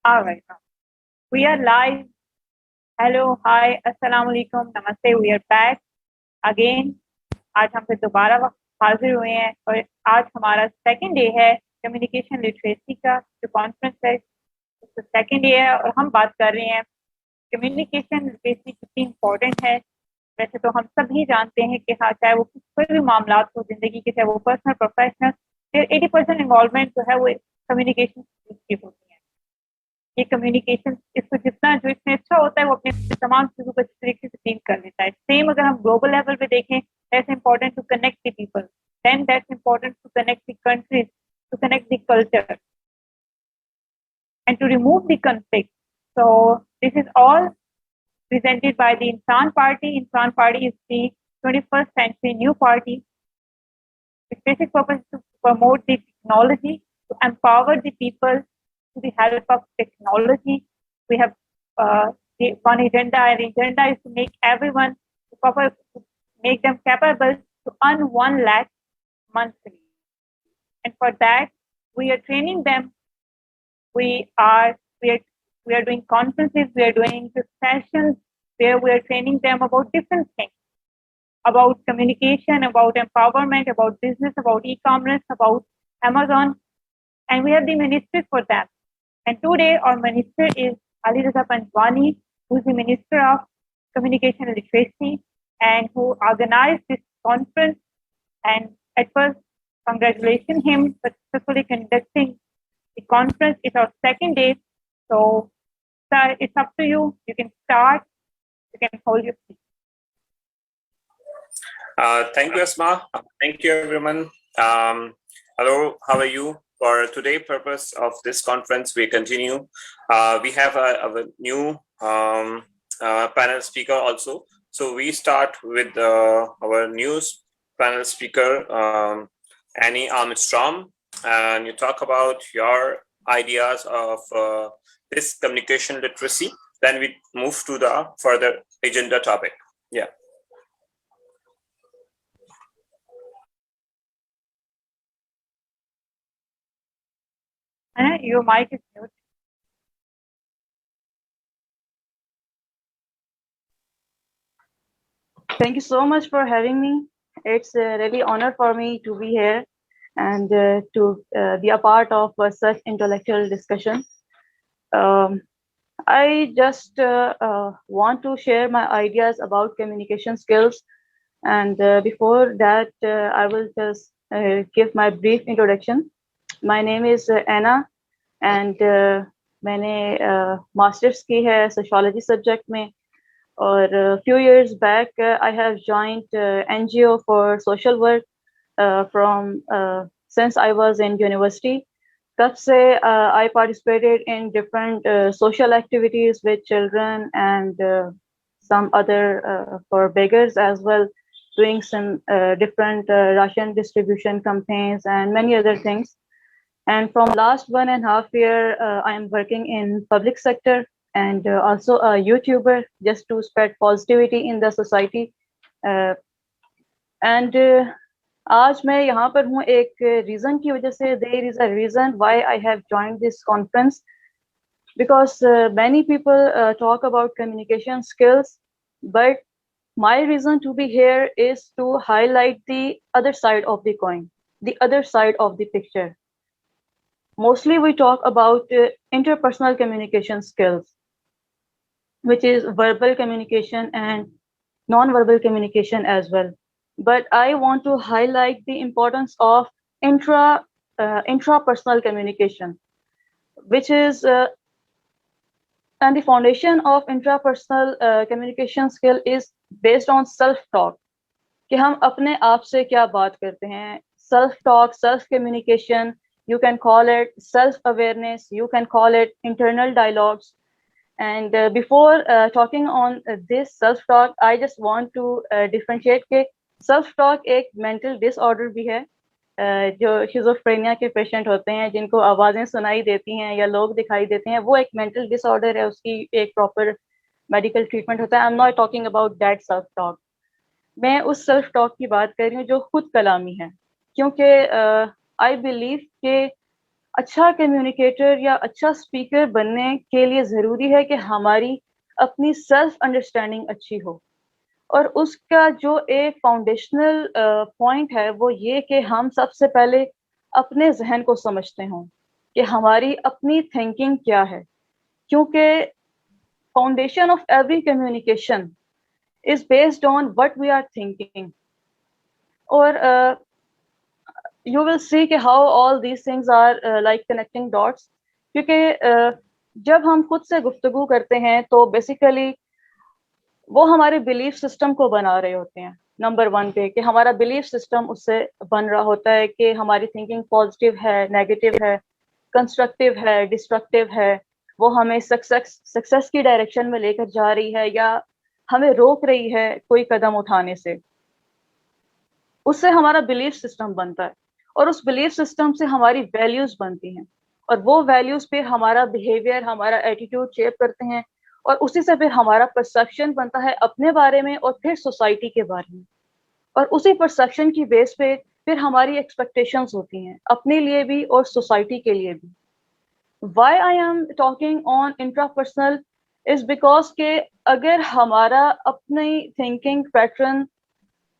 All right, we are live. Hello, hi, assalamu alaikum, namaste. We are back again. आज हम फिर दोबारा हाजिर हुए हैं और आज हमारा सेकंड डे है कम्युनिकेशन लिटरेसी का जो कॉन्फ्रेंस है, उसका सेकंड डे है और हम बात कर रहे हैं कम्युनिकेशन लिटरेसी कितनी इम्पोर्टेंट है। वैसे तो हम सब ही जानते हैं कि हाँ, चाहे वो कोई भी मामला हो जिंदगी के, चाहे वो पर्सनल प्रोफेशनल, 80% इन्वॉल्वमेंट जो है वो कम्युनिकेशन की होती है। ये कम्युनिकेशन इसको जितना जो इसमें अच्छा होता है वो अपने तमाम चीजों को अच्छी तरीके से डील कर लेता है। सेम अगर हम ग्लोबल लेवल पे देखें, that's important to connect the people, then that's important to connect the countries, to connect the culture and to remove the conflict. So this is all presented by the Insan Party. Insan Party is the 21st century new party. Its basic purpose is to promote the technology, to empower the people to the help of technology. We have the one agenda, and the agenda is to make everyone, to make them capable to earn 1 lakh monthly. And for that, we are training them. We are doing conferences, we are doing sessions where we are training them about different things, about communication, about empowerment, about business, about e-commerce, about Amazon, and we have the ministers for that. And today our minister is Ali Raza Panjwani, who is the Minister of Communication and Literacy and who organized this conference. And at first, congratulations him for successfully conducting the conference. It's our second day. So, sir, it's up to you. You can start. You can hold your seat. Thank you, Asma. Thank you, everyone. Hello, how are you? For today's purpose of this conference, we continue. We have a new panel speaker also. So we start with our news panel speaker, Ainna Armstrong, and you talk about your ideas of this communication literacy. Then we move to the further agenda topic. Yeah. Your mic is mute. Thank you so much for having me. It's a really honor for me to be here and to be a part of such intellectual discussion. I just want to share my ideas about communication skills. And before that, I will just give my brief introduction. My name is Ainna, and मैंने master's की है sociology subject में. Or a few years back, I have joined NGO for social work from since I was in university. तब से I participated in different social activities with children and some other for beggars as well, doing some different ration distribution campaigns and many other things. And from last 1.5 years, I am working in public sector and also a YouTuber just to spread positivity in the society. And आज मैं यहाँ पर हूँ एक reason की वजह से. There is a reason why I have joined this conference, because many people talk about communication skills, but my reason to be here is to highlight the other side of the coin, the other side of the picture. Mostly we talk about interpersonal communication skills, which is verbal communication and non-verbal communication as well. But I want to highlight the importance of intrapersonal communication, which is and the foundation of intrapersonal communication skill is based on self-talk. कि हम अपने आप से क्या बात करते हैं. Self-talk, self-communication, you can call it self-awareness, you can call it internal dialogues. And before talking on this self-talk, I just want to differentiate कि self-talk एक mental disorder भी है. जो schizophrenia के patient होते हैं, जिनको आवाज़ें सुनाई देती हैं या लोग दिखाई देते हैं, वो एक mental disorder है, उसकी एक proper medical treatment होता है. I'm not talking about that self-talk. मैं उस self-talk की बात कर रही हूँ जो खुद कलामी है, क्योंकि I believe कि اچھا کمیونیکیٹر یا اچھا اسپیکر بننے کے لیے ضروری ہے کہ ہماری اپنی سیلف انڈرسٹینڈنگ اچھی ہو. اور اس کا جو ایک فاؤنڈیشنل پوائنٹ ہے وہ یہ کہ ہم سب سے پہلے اپنے ذہن کو سمجھتے ہوں کہ ہماری اپنی تھنکنگ کیا ہے, کیونکہ foundation of every communication is based on what we are thinking. Or you will see کہ how all these things are like connecting dots. کیونکہ جب ہم خود سے گفتگو کرتے ہیں تو بیسیکلی وہ ہمارے بلیف سسٹم کو بنا رہے ہوتے ہیں. نمبر 1 پہ کہ ہمارا بلیف سسٹم اس سے بن رہا ہوتا ہے کہ ہماری تھنکنگ پازیٹیو ہے, نیگیٹو ہے, کنسٹرکٹیو ہے, ڈسٹرکٹیو ہے, وہ ہمیں سکسیس کی ڈائریکشن میں لے کر جا رہی ہے یا ہمیں روک رہی ہے کوئی قدم اٹھانے سے. اس سے ہمارا بلیف سسٹم بنتا ہے اور اس بلیف سسٹم سے ہماری ویلیوز بنتی ہیں اور وہ ویلیوز پہ ہمارا بیہیویئر, ہمارا ایٹیٹیوڈ شیپ کرتے ہیں اور اسی سے پھر ہمارا پرسیپشن بنتا ہے اپنے بارے میں اور پھر سوسائٹی کے بارے میں, اور اسی پرسیپشن کی بیس پہ پھر ہماری ایکسپیکٹیشنز ہوتی ہیں اپنے لیے بھی اور سوسائٹی کے لیے بھی. Why I am talking on intrapersonal is because کہ اگر ہمارا اپنی تھنکنگ پیٹرن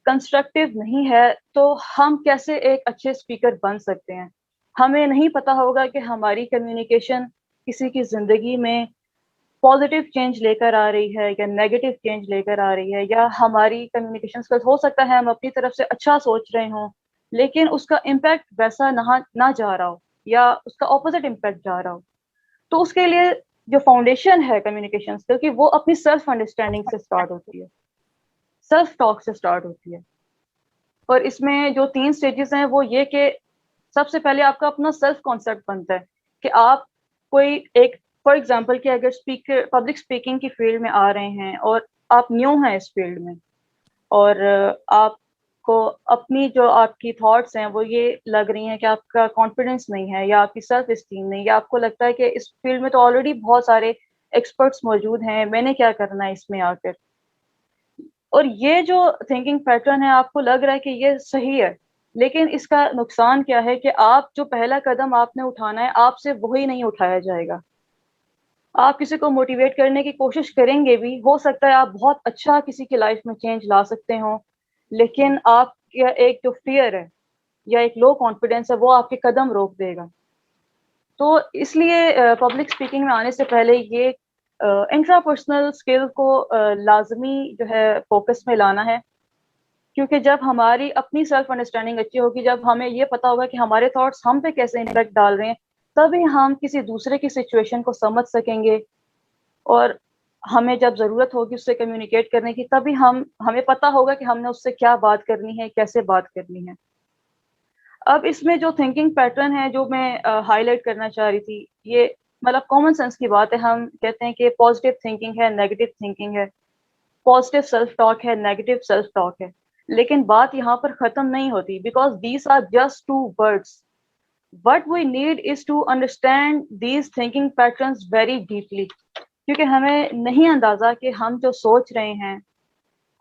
کنسٹرکٹیو نہیں ہے تو ہم کیسے ایک اچھے اسپیکر بن سکتے ہیں. ہمیں نہیں پتا ہوگا کہ ہماری کمیونیکیشن کسی کی زندگی میں پازیٹیو چینج لے کر آ رہی ہے یا نیگیٹو چینج لے کر آ رہی ہے, یا ہماری کمیونیکیشن اسکلز ہو سکتا ہے ہم اپنی طرف سے اچھا سوچ رہے ہوں لیکن اس کا امپیکٹ ویسا نہ جا رہا ہو یا اس کا اپوزٹ امپیکٹ جا رہا ہو. تو اس کے لیے جو فاؤنڈیشن ہے کمیونیکیشن اسکل کی وہ اپنی سیلف انڈرسٹینڈنگ سے اسٹارٹ ہوتی ہے, سیلف ٹاک سے اسٹارٹ ہوتی ہے. اور اس میں جو 3 سٹیجز ہیں وہ یہ کہ سب سے پہلے آپ کا اپنا سیلف کانسیپٹ بنتا ہے کہ آپ کوئی ایک, فار ایگزامپل کہ اگر پبلک اسپیکنگ کی فیلڈ میں آ رہے ہیں اور آپ نیو ہیں اس فیلڈ میں اور آپ کو اپنی جو آپ کی تھاٹس ہیں وہ یہ لگ رہی ہیں کہ آپ کا کانفیڈنس نہیں ہے یا آپ کی سیلف اسٹیم نہیں, یا آپ کو لگتا ہے کہ اس فیلڈ میں تو آلریڈی بہت سارے ایکسپرٹس موجود ہیں, میں نے کیا کرنا ہے اس میں آ کر. اور یہ جو تھنکنگ پیٹرن ہے آپ کو لگ رہا ہے کہ یہ صحیح ہے, لیکن اس کا نقصان کیا ہے کہ آپ جو پہلا قدم آپ نے اٹھانا ہے آپ سے وہی نہیں اٹھایا جائے گا. آپ کسی کو موٹیویٹ کرنے کی کوشش کریں گے بھی, ہو سکتا ہے آپ بہت اچھا کسی کی لائف میں چینج لا سکتے ہوں, لیکن آپ کا ایک جو فیئر ہے یا ایک لو کانفیڈینس ہے وہ آپ کے قدم روک دے گا. تو اس لیے پبلک اسپیکنگ میں آنے سے پہلے یہ انٹرا پرسنل اسکل کو لازمی جو ہے فوکس میں لانا ہے, کیونکہ جب ہماری اپنی سیلف انڈرسٹینڈنگ اچھی ہوگی, جب ہمیں یہ پتا ہوگا کہ ہمارے تھاٹس ہم پہ کیسے امپیکٹ ڈال رہے ہیں, تبھی ہم کسی دوسرے کی سچویشن کو سمجھ سکیں گے, اور ہمیں جب ضرورت ہوگی اس سے کمیونیکیٹ کرنے کی تبھی ہمیں پتا ہوگا کہ ہم نے اس سے کیا بات کرنی ہے, کیسے بات کرنی ہے. اب اس میں جو تھنکنگ پیٹرن ہے جو میں ہائی لائٹ کرنا چاہ رہی تھی, یہ مطلب کامن سینس کی بات ہے. ہم کہتے ہیں کہ پازیٹیو تھنکنگ ہے, نیگیٹو تھنکنگ ہے, پازیٹیو سیلف ٹاک ہے, نیگیٹو سیلف ٹاک ہے, لیکن بات یہاں پر ختم نہیں ہوتی, because these are just 2 words. What we need is to understand these thinking patterns very deeply. کیونکہ ہمیں نہیں اندازہ کہ ہم جو سوچ رہے ہیں,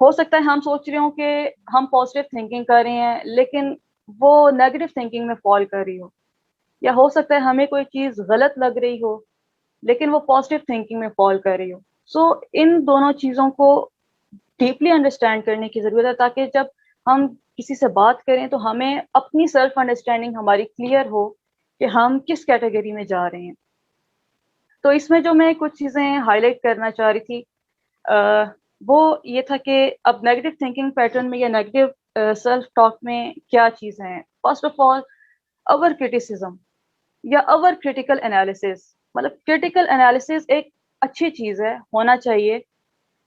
ہو سکتا ہے ہم سوچ رہے ہوں کہ ہم پازیٹیو تھنکنگ کر رہے ہیں لیکن وہ نیگیٹو تھنکنگ میں فال کر رہی ہو, یا ہو سکتا ہے ہمیں کوئی چیز غلط لگ رہی ہو لیکن وہ پازیٹیو تھنکنگ میں فال کر رہی ہو. سو ان دونوں چیزوں کو ڈیپلی انڈرسٹینڈ کرنے کی ضرورت ہے, تاکہ جب ہم کسی سے بات کریں تو ہمیں اپنی سیلف انڈرسٹینڈنگ ہماری کلیئر ہو کہ ہم کس کیٹیگری میں جا رہے ہیں. تو اس میں جو میں کچھ چیزیں ہائی لائٹ کرنا چاہ رہی تھی وہ یہ تھا کہ اب نیگیٹو تھنکنگ پیٹرن میں یا نیگیٹو سیلف ٹاک میں کیا چیزیں ہیں. First of all over criticism یا اوور کریٹیکل انالیسس. مطلب کریٹیکل انالیسس ایک اچھی چیز ہے, ہونا چاہیے,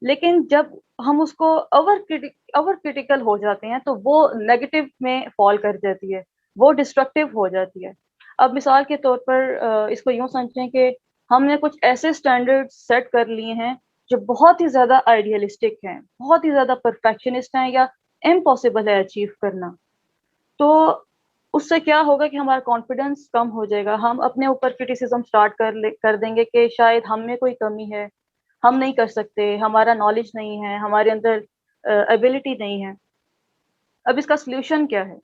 لیکن جب ہم اس کو اوور کریٹیکل ہو جاتے ہیں تو وہ نیگیٹو میں فال کر جاتی ہے, وہ ڈسٹرکٹیو ہو جاتی ہے. اب مثال کے طور پر اس کو یوں سمجھیں کہ ہم نے کچھ ایسے اسٹینڈرڈ سیٹ کر لیے ہیں جو بہت ہی زیادہ آئیڈیلسٹک ہیں, بہت ہی زیادہ پرفیکشنسٹ ہیں یا امپاسبل ہے اچیو کرنا. تو اس سے کیا ہوگا کہ ہمارا کانفیڈنس کم ہو جائے گا, ہم اپنے اوپر کرٹیسزم اسٹارٹ کر دیں گے کہ شاید ہم میں کوئی کمی ہے, ہم نہیں کر سکتے, ہمارا نالج نہیں ہے, ہمارے اندر ایبلٹی نہیں ہے. اب اس کا سلوشن کیا ہے؟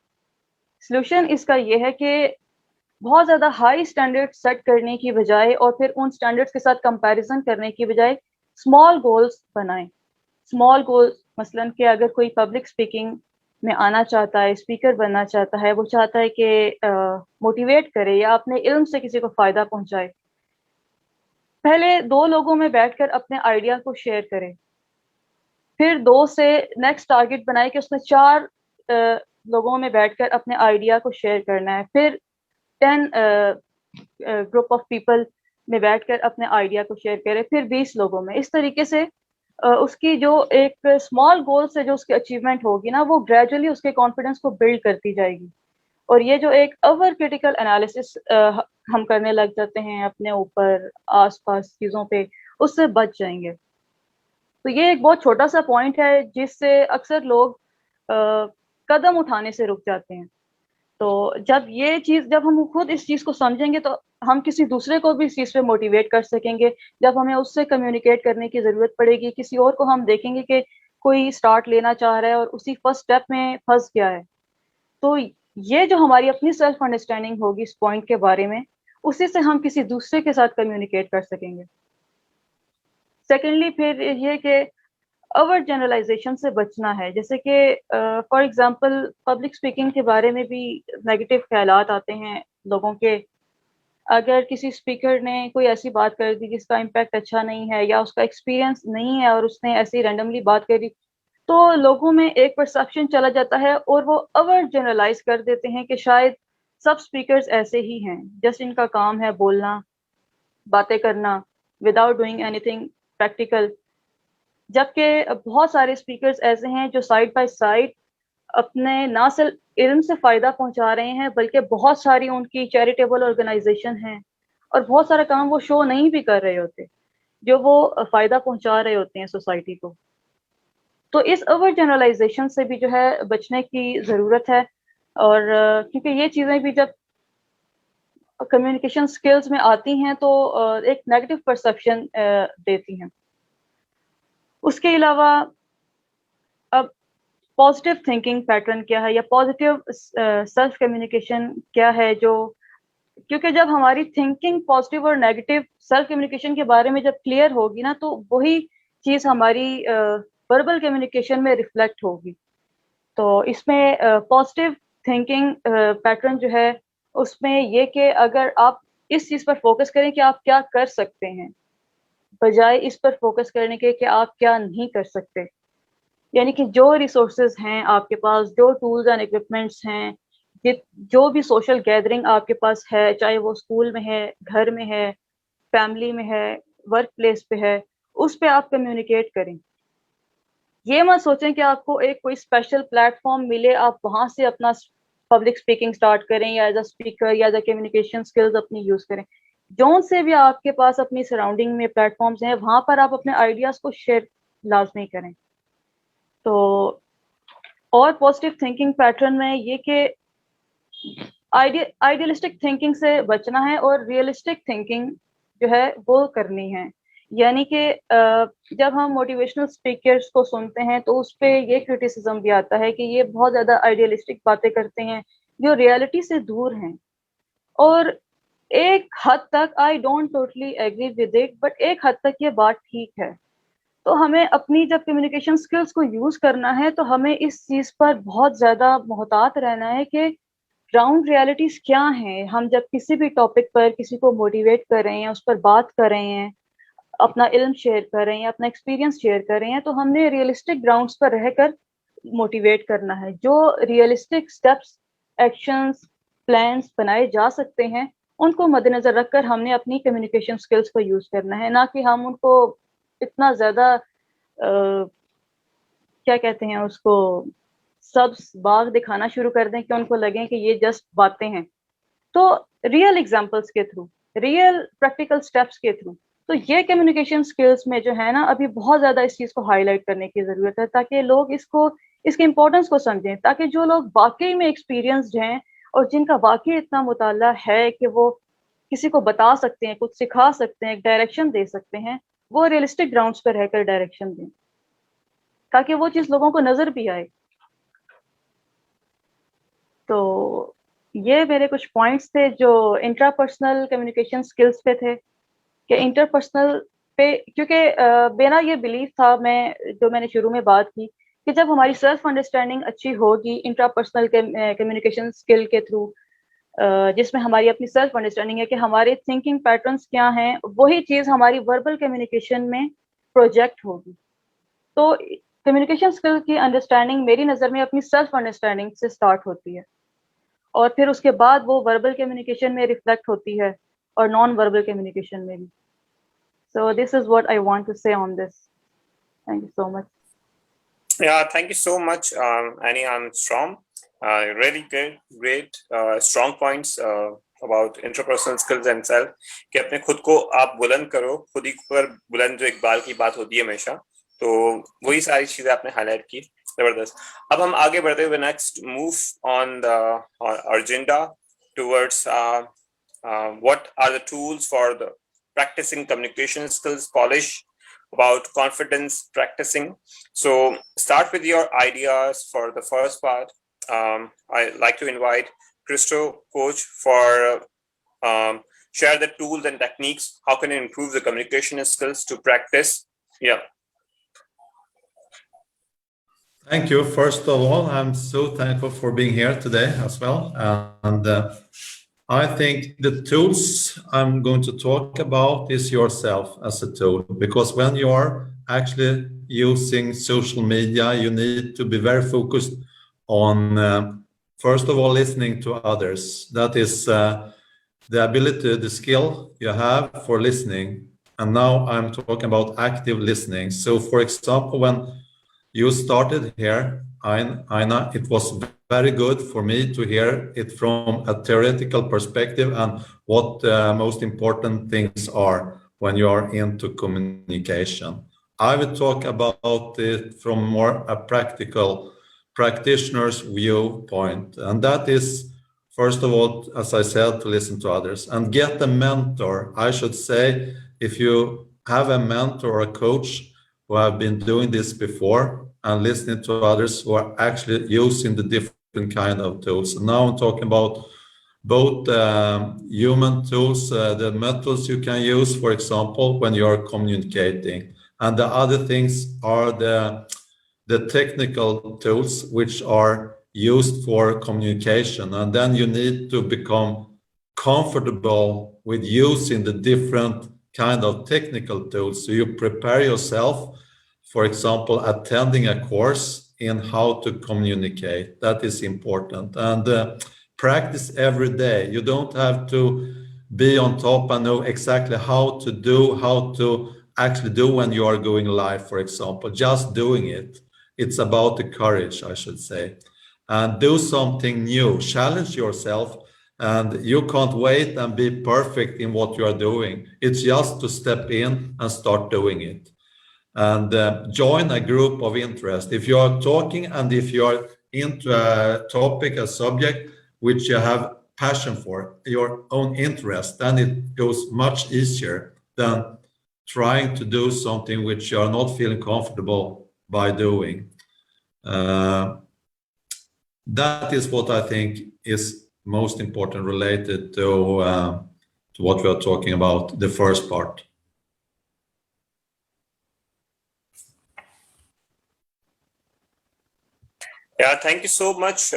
سلوشن اس کا یہ ہے کہ بہت زیادہ ہائی اسٹینڈرڈ سیٹ کرنے کی بجائے اور پھر ان اسٹینڈرڈس کے ساتھ کمپیریزن کرنے کی بجائے اسمال گولس بنائیں. اسمال گولس مثلاً کہ اگر کوئی پبلک اسپیکنگ میں آنا چاہتا ہے, اسپیکر بننا چاہتا ہے, وہ چاہتا ہے کہ موٹیویٹ کرے یا اپنے علم سے کسی کو فائدہ پہنچائے, پہلے 2 لوگوں میں بیٹھ کر اپنے آئیڈیا کو شیئر کرے, پھر 2 سے نیکسٹ ٹارگیٹ بنائے کہ اس میں 4 لوگوں میں بیٹھ کر اپنے آئیڈیا کو شیئر کرنا ہے, پھر 10 گروپ آف پیپل میں بیٹھ کر اپنے آئیڈیا کو شیئر کرے, پھر 20 لوگوں میں. اس طریقے سے اس کی جو ایک اسمال گول سے جو اس کی اچیومنٹ ہوگی نا, وہ گریجولی اس کے کانفیڈنس کو بلڈ کرتی جائے گی. اور یہ جو ایک اوور کرٹیکل انالیسس ہم کرنے لگ جاتے ہیں اپنے اوپر آس پاس چیزوں پہ, اس سے بچ جائیں گے. تو یہ ایک بہت چھوٹا سا پوائنٹ ہے جس سے اکثر لوگ قدم اٹھانے سے رک جاتے ہیں. تو جب ہم خود اس چیز کو سمجھیں گے تو ہم کسی دوسرے کو بھی اس چیز پہ موٹیویٹ کر سکیں گے. جب ہمیں اس سے کمیونیکیٹ کرنے کی ضرورت پڑے گی, کسی اور کو ہم دیکھیں گے کہ کوئی سٹارٹ لینا چاہ رہا ہے اور اسی فرسٹ سٹیپ میں پھنس گیا ہے, تو یہ جو ہماری اپنی سیلف انڈرسٹینڈنگ ہوگی اس پوائنٹ کے بارے میں, اسی سے ہم کسی دوسرے کے ساتھ کمیونیکیٹ کر سکیں گے. سیکنڈلی پھر یہ کہ اوور جنرلائزیشن سے بچنا ہے. جیسے کہ فار ایگزامپل پبلک اسپیکنگ کے بارے میں بھی نیگیٹو خیالات آتے ہیں لوگوں کے. اگر کسی اسپیکر نے کوئی ایسی بات کر دی جس کا امپیکٹ اچھا نہیں ہے, یا اس کا ایکسپیرینس نہیں ہے اور اس نے ایسی رینڈملی بات کر دی, تو لوگوں میں ایک پرسیپشن چلا جاتا ہے اور وہ اوور جنرلائز کر دیتے ہیں کہ شاید سب اسپیکرز ایسے ہی ہیں, جسٹ ان کا کام ہے بولنا, باتیں کرنا without doing any thing practical. جبکہ بہت سارے اسپیکرز ایسے ہیں جو سائڈ بائی سائڈ اپنے نہ صرف علم سے فائدہ پہنچا رہے ہیں, بلکہ بہت ساری ان کی چیریٹیبل آرگنائزیشن ہیں, اور بہت سارا کام وہ شو نہیں بھی کر رہے ہوتے, جو وہ فائدہ پہنچا رہے ہوتے ہیں سوسائٹی کو. تو اس اوور جنرلائزیشن سے بھی جو ہے بچنے کی ضرورت ہے. اور کیونکہ یہ چیزیں بھی جب کمیونیکیشن سکلز میں آتی ہیں تو ایک نیگیٹو پرسیپشن دیتی ہیں. اس کے علاوہ اب پازیٹیو تھنکنگ پیٹرن کیا ہے, یا پازیٹیو سیلف کمیونیکیشن کیا ہے, جو کیونکہ جب ہماری تھنکنگ پازیٹیو اور نیگیٹو سیلف کمیونیکیشن کے بارے میں جب کلیئر ہوگی نا, تو وہی چیز ہماری وربل کمیونیکیشن میں ریفلیکٹ ہوگی. تو اس میں پازیٹیو تھنکنگ پیٹرن جو ہے اس میں یہ کہ اگر آپ اس چیز پر فوکس کریں کہ آپ کیا کر سکتے ہیں, بجائے اس پر فوکس کرنے کے کہ آپ کیا نہیں کر سکتے. یعنی کہ جو ریسورسز ہیں آپ کے پاس, جو ٹولز اینڈ اکوپمنٹس ہیں, جو بھی سوشل گیدرنگ آپ کے پاس ہے, چاہے وہ اسکول میں ہے, گھر میں ہے, فیملی میں ہے, ورک پلیس پہ ہے, اس پہ آپ کمیونیکیٹ کریں. یہ مت سوچیں کہ آپ کو ایک کوئی اسپیشل پلیٹ فارم ملے, آپ وہاں سے اپنا پبلک اسپیکنگ اسٹارٹ کریں, یا ایز اے اسپیکر یا ایز اے کمیونیکیشن اسکلز اپنی یوز کریں. جون سے بھی آپ کے پاس اپنی سراؤنڈنگ میں پلیٹ فارمز ہیں, وہاں پر آپ اپنے آئیڈیاز کو شیئر لازمی کریں. تو اور پازیٹیو تھنکنگ پیٹرن میں یہ کہ آئیڈیلسٹک تھنکنگ سے بچنا ہے اور ریئلسٹک تھنکنگ جو ہے وہ کرنی ہے. یعنی کہ جب ہم موٹیویشنل اسپیکرس کو سنتے ہیں تو اس پہ یہ کرٹیسزم بھی آتا ہے کہ یہ بہت زیادہ آئیڈیلسٹک باتیں کرتے ہیں جو ریئلٹی سے دور ہیں. اور ایک حد تک I don't totally agree with it, but ایک حد تک یہ بات ٹھیک ہے. تو ہمیں اپنی جب کمیونیکیشن سکلز کو یوز کرنا ہے تو ہمیں اس چیز پر بہت زیادہ محتاط رہنا ہے کہ گراؤنڈ ریالٹیز کیا ہیں. ہم جب کسی بھی ٹاپک پر کسی کو موٹیویٹ کر رہے ہیں, اس پر بات کر رہے ہیں, اپنا علم شیئر کر رہے ہیں, اپنا ایکسپیرینس شیئر کر رہے ہیں, تو ہم نے ریئلسٹک گراؤنڈس پر رہ کر موٹیویٹ کرنا ہے. جو ریئلسٹک اسٹیپس, ایکشنز, پلانس بنائے جا سکتے ہیں, ان کو مد نظر رکھ کر ہم نے اپنی کمیونیکیشن سکلز کو یوز کرنا ہے, نہ کہ ہم ان کو اتنا زیادہ کیا کہتے ہیں اس کو سبز باغ دکھانا شروع کر دیں کہ ان کو لگیں کہ یہ جسٹ باتیں ہیں. تو ریئل ایگزامپلس کے تھرو, ریئل پریکٹیکل اسٹیپس کے تھرو, تو یہ کمیونیکیشن اسکلس میں جو ہے نا ابھی بہت زیادہ اس چیز کو ہائی لائٹ کرنے کی ضرورت ہے, تاکہ لوگ اس کے امپورٹنس کو سمجھیں, تاکہ جو لوگ واقعی میں ایکسپیرینسڈ ہیں اور جن کا واقعی اتنا مطالعہ ہے کہ وہ کسی کو بتا سکتے ہیں, کچھ سکھا سکتے ہیں, ایک ڈائریکشن دے سکتے ہیں, وہ ریئلسٹک گراؤنڈس پر رہ کر ڈائریکشن دیں, تاکہ وہ چیز لوگوں کو نظر بھی آئے. تو ये मेरे कुछ पॉइंट्स थे जो इंट्रापर्सनल कम्युनिकेशन स्किल्स पे थे कि इंटरपर्सनल पे, क्योंकि मेरा ये बिलीफ था, मैंने शुरू में बात की कि जब हमारी सेल्फ अंडरस्टैंडिंग अच्छी होगी इंट्रापर्सनल कम्युनिकेशन स्किल के थ्रू, जिसमें हमारी अपनी सेल्फ अंडरस्टैंडिंग है कि हमारे थिंकिंग पैटर्न्स क्या हैं, वही चीज़ हमारी वर्बल कम्युनिकेशन में प्रोजेक्ट होगी। तो कम्युनिकेशन स्किल की अंडरस्टैंडिंग मेरी नज़र में अपनी सेल्फ अंडरस्टैंडिंग से स्टार्ट होती है और फिर उसके बाद वो वर्बल कम्युनिकेशन में रिफ्लेक्ट होती है और नॉन वर्बल कम्युनिकेशन में भी। So this is what I want to say on this. Thank you so much. Yeah, thank you so much, Ainna Armstrong. Really great, strong points about interpersonal skills and self. कि अपने खुद को आप बुलंद करो, खुद ही पर बुलंद जो इकबाल की बात होती है हमेशा, तो वही सारी चीजें आपने हाईलाइट की, जबरदस्त। अब हम आगे बढ़ते हुए next move on the agenda towards what are the tools for the practicing communication skills polish, about confidence practicing. So start with your ideas for the first part. I'd like to invite Christo, coach, for share the tools and techniques. How can you improve the communication skills to practice? Yeah. Thank you. First of all, I'm so thankful for being here today as well. And I think the tools I'm going to talk about is yourself as a tool, because when you are actually using social media, you need to be very focused on, first of all, listening to others. That is the ability, the skill you have for listening. And now I'm talking about active listening. So for example, when you started here, Ainna, it was very good for me to hear it from a theoretical perspective and what the most important things are when you are into communication. I will talk about it from more a practical practitioner's viewpoint, and that is, first of all, as I said, to listen to others and get a mentor. I should say, if you have a mentor or a coach who have been doing this before and listening to others who are actually using the different kind of tools. And now I'm talking about both human tools, the methods you can use, for example, when you are communicating. And the other things are the technical tools which are used for communication. And then you need to become comfortable with using the different kind of technical tools. So you prepare yourself, for example, attending a course in how to communicate. That is important. And practice every day. You don't have to be on top and know exactly how to actually do when you are going live, for example. Just doing it. It's about the courage, I should say. And do something new. Challenge yourself. And you can't wait and be perfect in what you are doing. It's just to step in and start doing it. And join a group of interest. If you are talking and if you are into a topic, a subject which you have passion for, your own interest, then it goes much easier than trying to do something which you are not feeling comfortable by doing. That is what I think is most important related to what we are talking about, the first part. Yeah, thank you so much.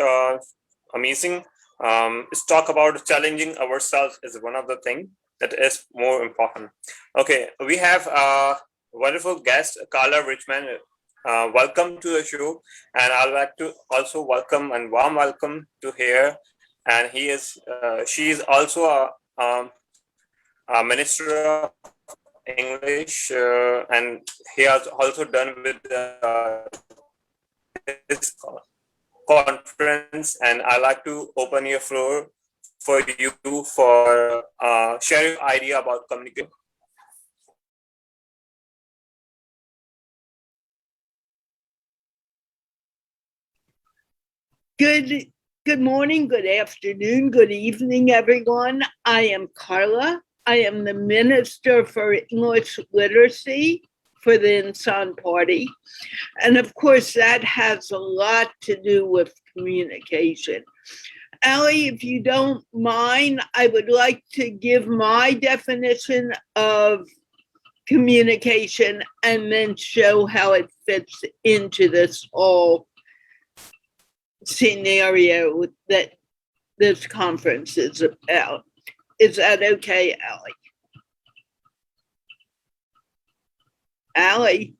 Amazing. Let's talk about challenging ourselves is one of the things that is more important. Okay, we have a wonderful guest, Carla Richmond. Welcome to the show, and I'd like to also welcome and warm welcome to her. And she is also a minister of English, and he has also done with this conference. And I'd like to open your floor for you for sharing your idea about communication. Good morning, good afternoon, good evening, everyone. I am Carla. I am the Minister for English Literacy for the Insan Party. And of course, that has a lot to do with communication. Ali, if you don't mind, I would like to give my definition of communication and then show how it fits into this whole scenario that this conference is about. Is that okay, Ali? Ali?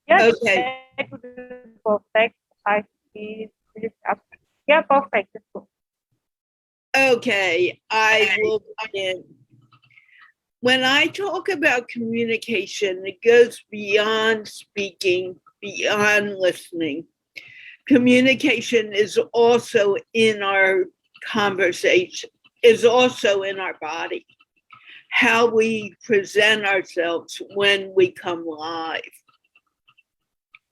Yeah, Okay. that would be perfect. I feel it up. Yeah, perfect. Let's go. Okay, I will begin. When I talk about communication, it goes beyond speaking, beyond listening. Communication is also in our conversation, is also in our body. How we present ourselves when we come live.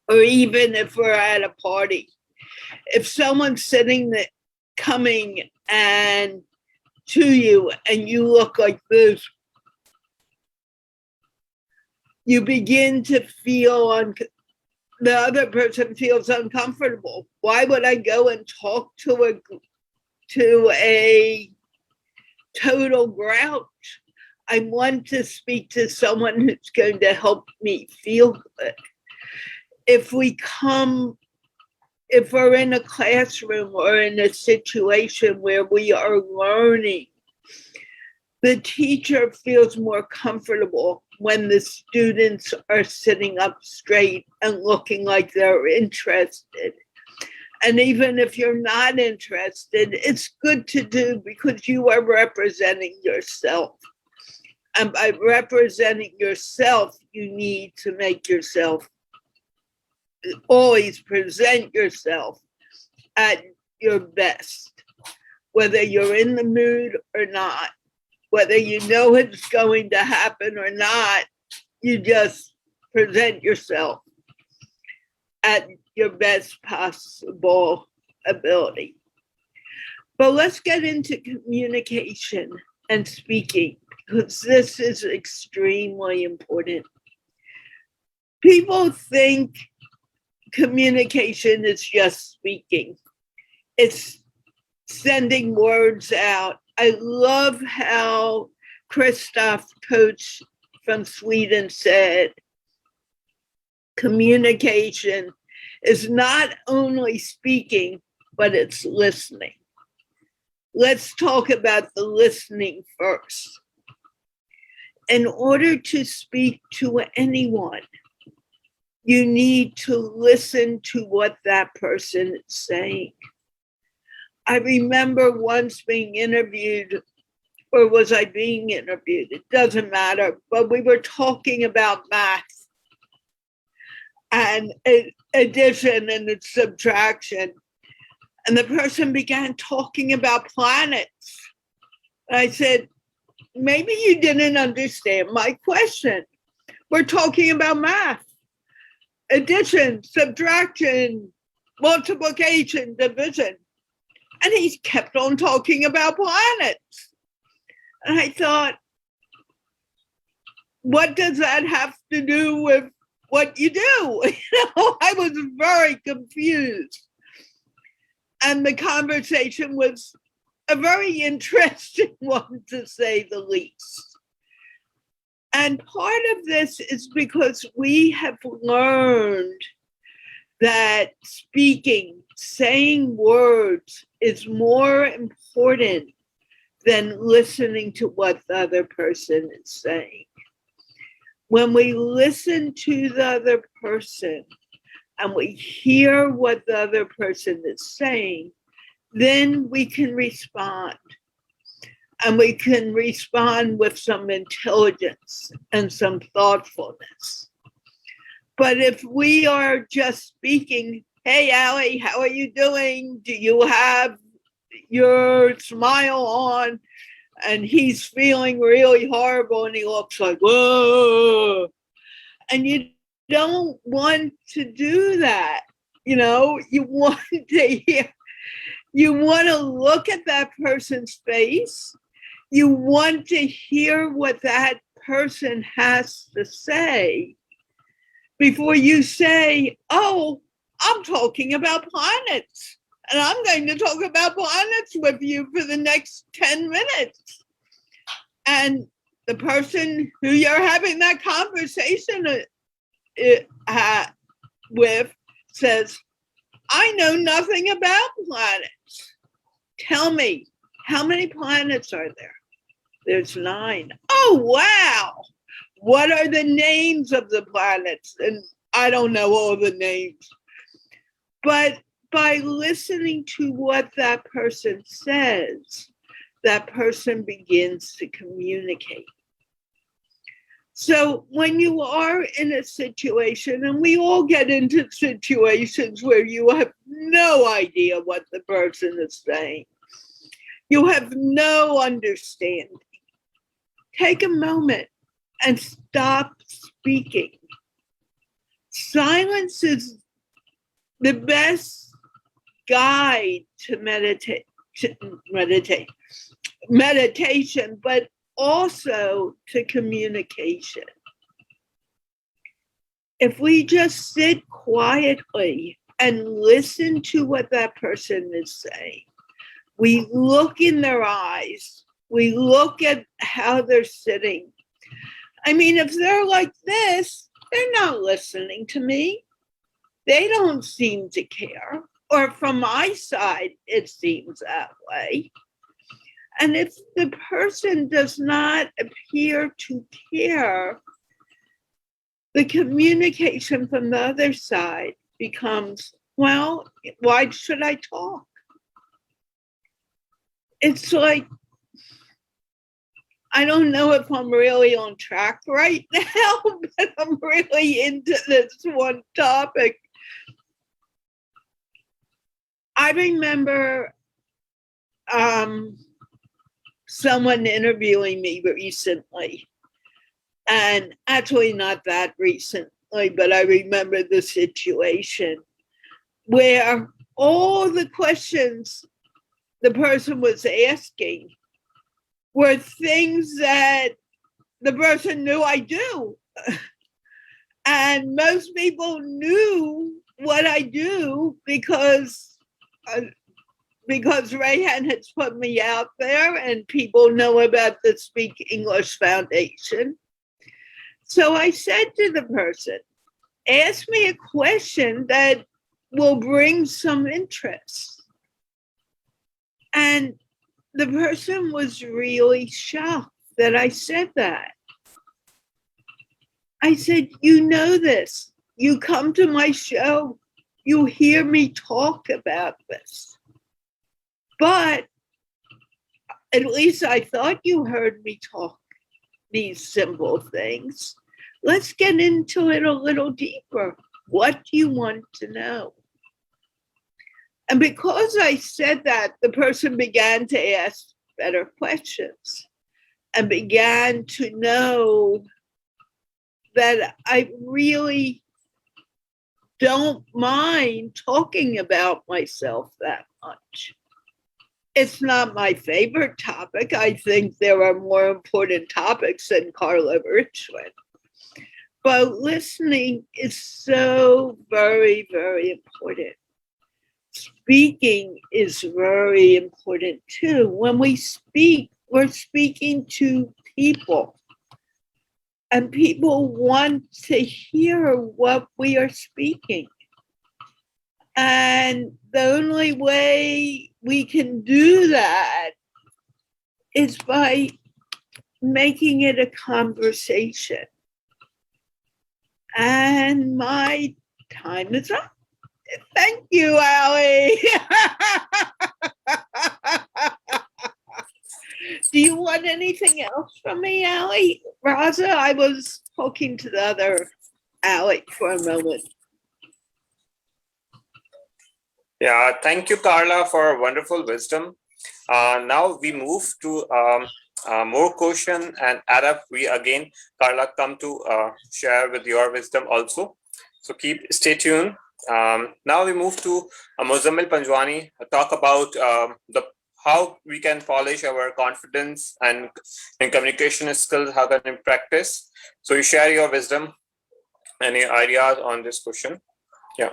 Or even if we're at a party. If someone's sitting there, coming and to you and you look like this, you begin to feel the other person feels uncomfortable. Why would I go and talk to a total grouch? I want to speak to someone who's going to help me feel good. If we're in a classroom or in a situation where we are learning, the teacher feels more comfortable when the students are sitting up straight and looking like they're interested. And even if you're not interested, it's good to do because you are representing yourself. And by representing yourself, you need to make yourself, always present yourself at your best, whether you're in the mood or not, whether you know it's going to happen or not, you just present yourself at your best possible ability. But let's get into communication and speaking, because this is extremely important. People think communication is just speaking. It's sending words out. I love how Christoph Coach from Sweden said, communication is not only speaking, but it's listening. Let's talk about the listening first. In order to speak to anyone, you need to listen to what that person is saying. I remember once being interviewed, or was I being interviewed? It doesn't matter, but we were talking about math and addition and subtraction. And the person began talking about planets. And I said, maybe you didn't understand my question. We're talking about math, addition, subtraction, multiplication, division. And he kept on talking about planets. And I thought, what does that have to do with what you do? I was very confused. And the conversation was a very interesting one, to say the least. And part of this is because we have learned that speaking, saying words is more important than listening to what the other person is saying. When we listen to the other person and we hear what the other person is saying, then we can respond. And we can respond with some intelligence and some thoughtfulness. But if we are just speaking, hey, Ali, how are you doing? Do you have your smile on? And he's feeling really horrible and he looks like, whoa. And you don't want to do that. You know, you want to hear, you want to look at that person's face. You want to hear what that person has to say before you say, oh, I'm talking about planets. And I'm going to talk about planets with you for the next 10 minutes. And the person who you're having that conversation with says, I know nothing about planets. Tell me, how many planets are there? There's 9. Oh, wow. What are the names of the planets? And I don't know all the names. But by listening to what that person says, that person begins to communicate. So when you are in a situation, and we all get into situations where you have no idea what the person is saying, you have no understanding, take a moment and stop speaking. Silence is the best guide to meditation, but also to communication. If we just sit quietly and listen to what that person is saying, we look in their eyes, we look at how they're sitting. I mean, if they're like this, they're not listening to me. They don't seem to care. Or from my side, it seems that way. And if the person does not appear to care, the communication from the other side becomes, well, why should I talk? It's like, I don't know if I'm really on track right now, but I'm really into this one topic. I remember someone interviewing me recently, and actually not that recently, but I remember the situation where all the questions the person was asking were things that the person knew I do. And most people knew what I do because Rayhan has put me out there and people know about the Speak English Foundation. So I said to the person, ask me a question that will bring some interest. And the person was really shocked that I said that. I said, you know this. You come to my show, you hear me talk about this. But at least I thought you heard me talk these simple things. Let's get into it a little deeper. What do you want to know? And because I said that, the person began to ask better questions and began to know that I really don't mind talking about myself that much. It's not my favorite topic. I think there are more important topics than Carla Richmond. But listening is so very, very important. Speaking is very important too. When we speak, we're speaking to people. And people want to hear what we are speaking. And the only way we can do that is by making it a conversation. And my time is up. Thank you, Ali. Do you want anything else from me, Ali Raza? I was talking to the other Ali for a moment. Yeah, thank you, Carla, for wonderful wisdom. Now we move to more question, and Arab, we again, Carla, come to share with your wisdom also. So stay tuned. Now we move to Muzammil Panjwani, talk about how we can polish our confidence and communication skills, how can we practice. So you share your wisdom, any ideas on this question? Yeah.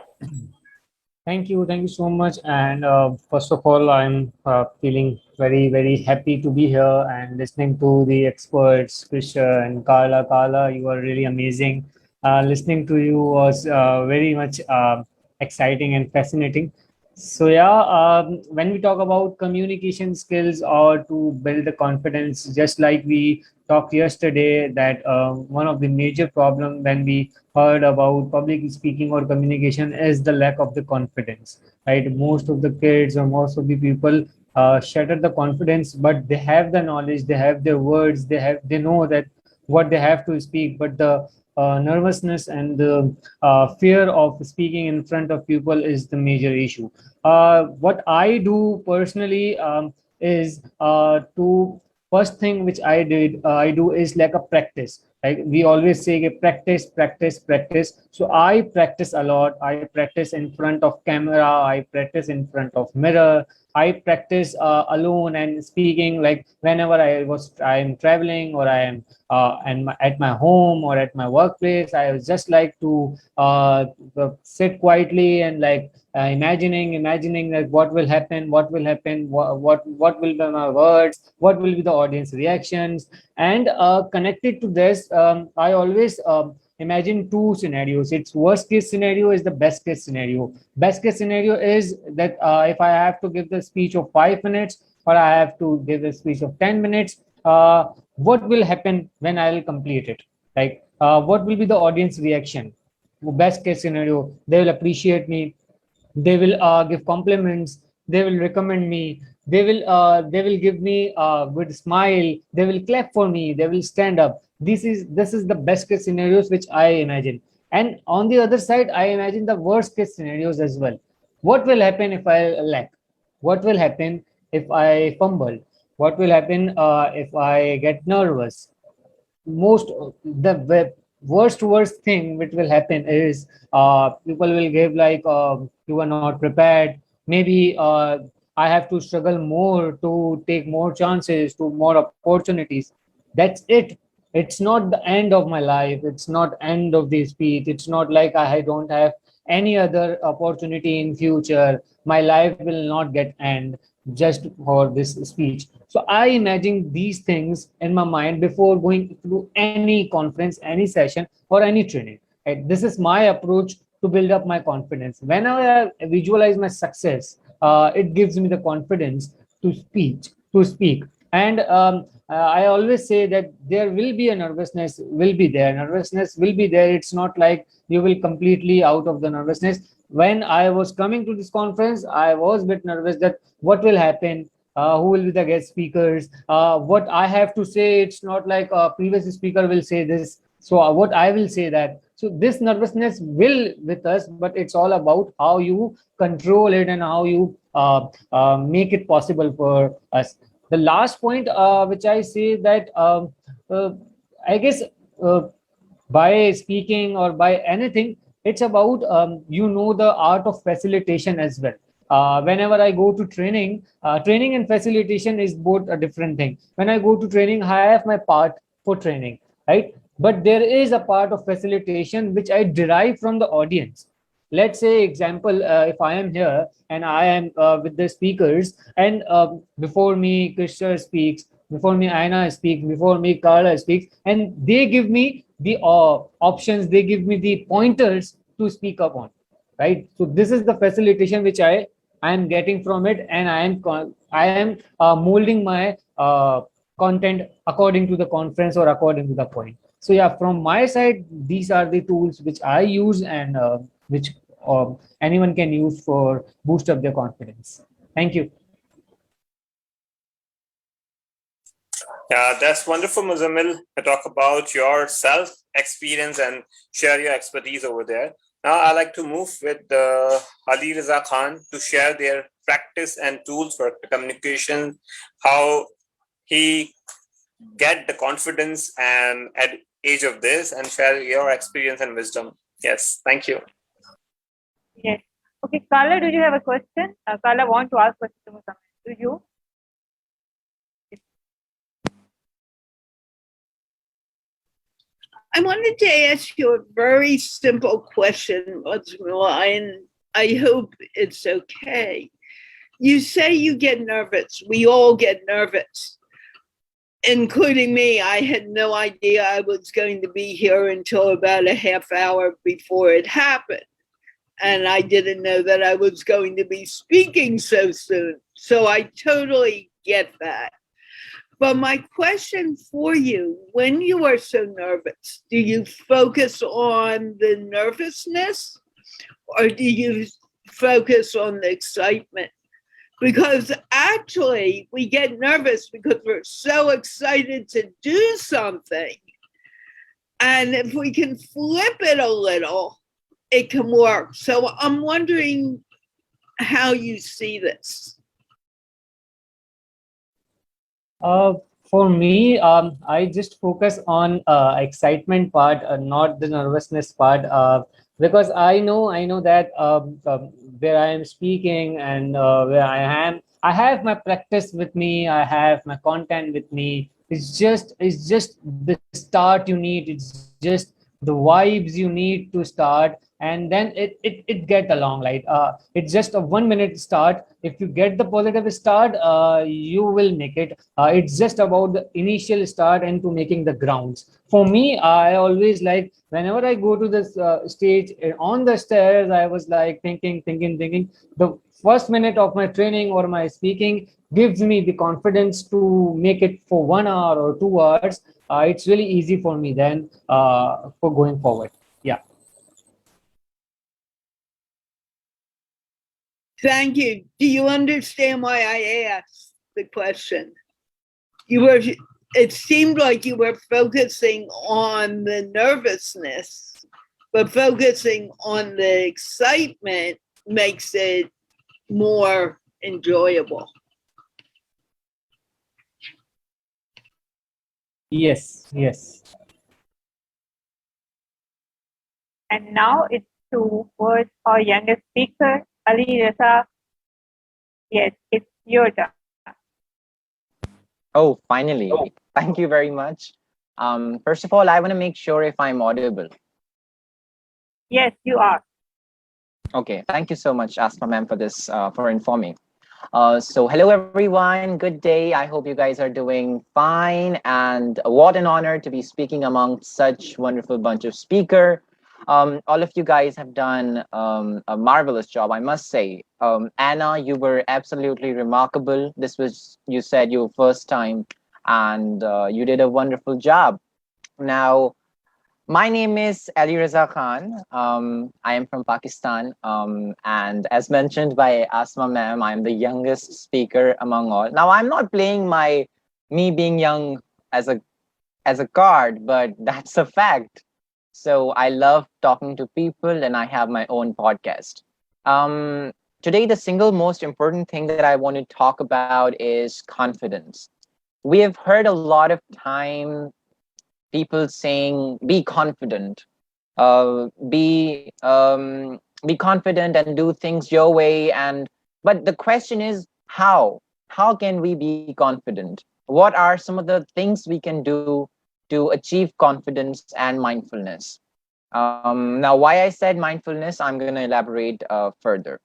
Thank you so much. And first of all, I'm feeling very happy to be here and listening to the experts, Krisha and Carla. Carla, you are really amazing. Listening to you was very much exciting and fascinating. So yeah, when we talk about communication skills or to build the confidence, just like we talked yesterday, that one of the major problem when we heard about public speaking or communication is the lack of the confidence, right? Most of the kids or most of the people shatter the confidence, but they have the knowledge, they have their words, they know that what they have to speak, but the nervousness and the fear of speaking in front of people is the major issue. What I do personally is to first thing which I do is like a practice. Like we always say, practice, practice, practice. So I practice a lot. I practice in front of camera. I practice in front of mirror. I practice alone and speaking. Like whenever I'm traveling or I am at my home or at my workplace, I was just like to sit quietly and like imagining that what will be my words, what will be the audience reactions. And connected to this, I always imagine two scenarios. Its worst case scenario is the best case scenario. Best case scenario is that if I have to give the speech of 5 minutes or I have to give a speech of 10 minutes, what will happen when I'll complete it? Like what will be the audience reaction? Best case scenario, they will appreciate me, they will give compliments, they will recommend me, they will give me a good smile, they will clap for me, they will stand up. This is the best case scenarios which I imagine. And on the other side, I imagine the worst case scenarios as well. What will happen if I lack? What will happen if I fumble? What will happen if I get nervous? Most the worst thing which will happen is people will give like you are not prepared. Maybe I have to struggle more to take more chances to more opportunities. That's it. It's not the end of my life, it's not end of the speech, it's not like I don't have any other opportunity in future. My life will not get end just for this speech. So I imagine these things in my mind before going through any conference, any session, or any training. Right? This is my approach to build up my confidence. Whenever I visualize my success, it gives me the confidence to speak. And I always say that there will be a nervousness will be there. It's not like you will completely out of the nervousness. When I was coming to this conference, I was a bit nervous that what will happen, who will be the guest speakers, what I have to say. It's not like a previous speaker will say this, so what I will say that. So this nervousness will with us, but it's all about how you control it and how you make it possible for us. The last point which I say that uh, I guess uh, by speaking or by anything, it's about the art of facilitation as well. Whenever I go to training, training and facilitation is both a different thing. When I go to training, I have my part for training, right? But there is a part of facilitation which I derive from the audience. Let's say example, if I am here and I am with the speakers, and before me Krishna speaks, before me Ainna speaks, before me Carla speaks, and they give me the options, they give me the pointers to speak upon, right? So this is the facilitation which I am getting from it, and I am molding my content according to the conference or according to the point. So yeah, from my side, these are the tools which I use, and which anyone can use for boost up their confidence. Thank you. Yeah, that's wonderful, Muzammil, to talk about your self experience and share your expertise over there. Now, I'd like to move with Ali Raza Khan to share their practice and tools for communication, how he get the confidence and at age of this, and share your experience and wisdom. Yes, thank you. Yes. Okay, Carla, do you have a question? Carla want to ask question to Muzammil. Do you? I wanted to ask you a very simple question, and I hope it's okay. You say you get nervous. We all get nervous, including me. I had no idea I was going to be here until about a half hour before it happened. And I didn't know that I was going to be speaking so soon. So I totally get that. But my question for you, when you are so nervous, do you focus on the nervousness or do you focus on the excitement? Because actually, we get nervous because we're so excited to do something. And if we can flip it a little, it can work. So I'm wondering how you see this. For me, I just focus on excitement part, not the nervousness part, because I know that where I am speaking and where I have my practice with me, I have my content with me. It's just the start you need. It's just the vibes you need to start, and then it get along. Like it's just a 1 minute start. If you get the positive start, you will make it. It's just about the initial start and to making the grounds. For me, I always like whenever I go to this stage on the stairs, I was like thinking. The first minute of my training or my speaking gives me the confidence to make it for 1 hour or 2 hours. It's really easy for me then for going forward. Yeah. Thank you. Do you understand why I asked the question? It seemed like you were focusing on the nervousness, but focusing on the excitement makes it more enjoyable. Yes. And now it's towards our youngest speaker, Ali Raza. Yes, it's your turn. Oh, finally. Thank you very much. First of all, I want to make sure if I'm audible. Yes, you are. Okay, thank you so much, Asma ma'am, for this, for informing. So hello everyone, good day. I hope you guys are doing fine, and what an honor to be speaking among such wonderful bunch of speaker. All of you guys have done a marvelous job, I must say. Anna, you were absolutely remarkable. This was, you said, your first time, and you did a wonderful job. Now, my name is Ali Raza Khan. I am from Pakistan. And as mentioned by Asma ma'am, I'm the youngest speaker among all. Now, I'm not playing me being young as a card, but that's a fact. So I love talking to people and I have my own podcast. Today, the single most important thing that I want to talk about is confidence. We have heard a lot of time people saying be confident, be confident and do things your way. And but the question is how can we be confident? What are some of the things we can do to achieve confidence and mindfulness? Now, why I said mindfulness, I'm going to elaborate further.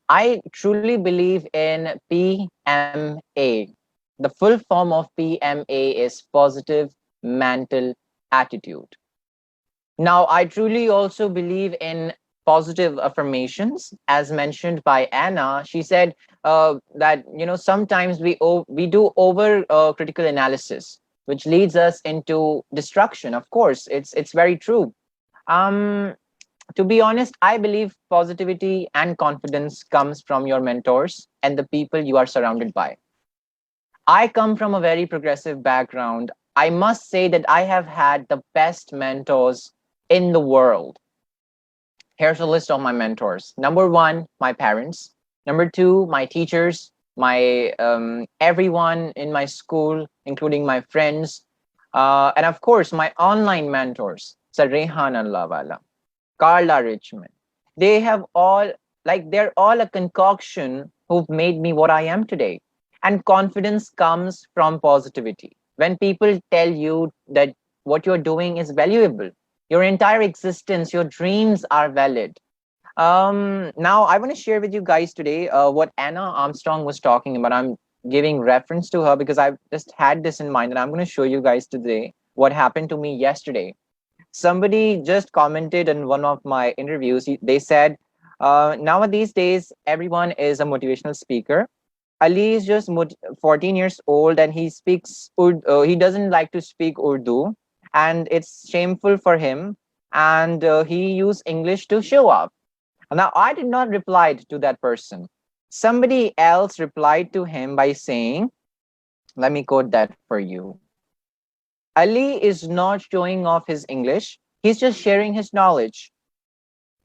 I truly believe in PMA. The full form of PMA is positive mental attitude. Now, I truly also believe in positive affirmations, as mentioned by Anna. She said that sometimes we do over critical analysis, which leads us into destruction. Of course, it's very true. Um, to be honest, I believe positivity and confidence comes from your mentors and the people you are surrounded by. I come from a very progressive background. I must say that I have had the best mentors in the world. Here's a list of my mentors. Number one, my parents. Number two, my teachers, my everyone in my school, including my friends, and of course my online mentors, Sarrehan Allah, Carla Richmond. They have all, like, they're all a concoction who've made me what I am today. And confidence comes from positivity. When people tell you that what you're doing is valuable, your entire existence, your dreams are valid. Now I want to share with you guys today what Ainna Armstrong was talking about. I'm giving reference to her because I've just had this in mind, and I'm going to show you guys today what happened to me yesterday. Somebody just commented in one of my interviews. They said, nowadays days, everyone is a motivational speaker. Ali is just 14 years old and he speaks Urdu. He doesn't like to speak Urdu, and it's shameful for him. And he used English to show off. Now, I did not reply to that person. Somebody else replied to him by saying, let me quote that for you. Ali is not showing off his English. He's just sharing his knowledge.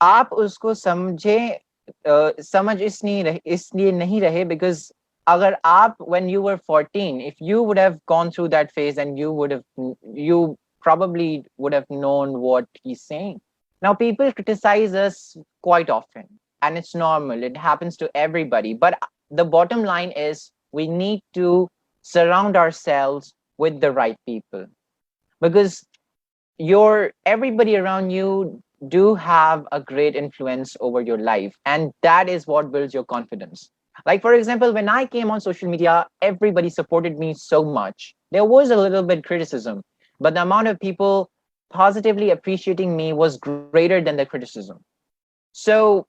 आप उसको समझे समझ इसलिए नहीं रहे because अगर आप when you were 14, if you would have gone through that phase, and you probably would have known what he's saying. Now, people criticize us quite often, and it's normal. It happens to everybody. But the bottom line is we need to surround ourselves with the right people, because everybody around you do have a great influence over your life, and that is what builds your confidence. Like, for example, when I came on social media, everybody supported me so much. There was a little bit criticism, but the amount of people positively appreciating me was greater than the criticism. So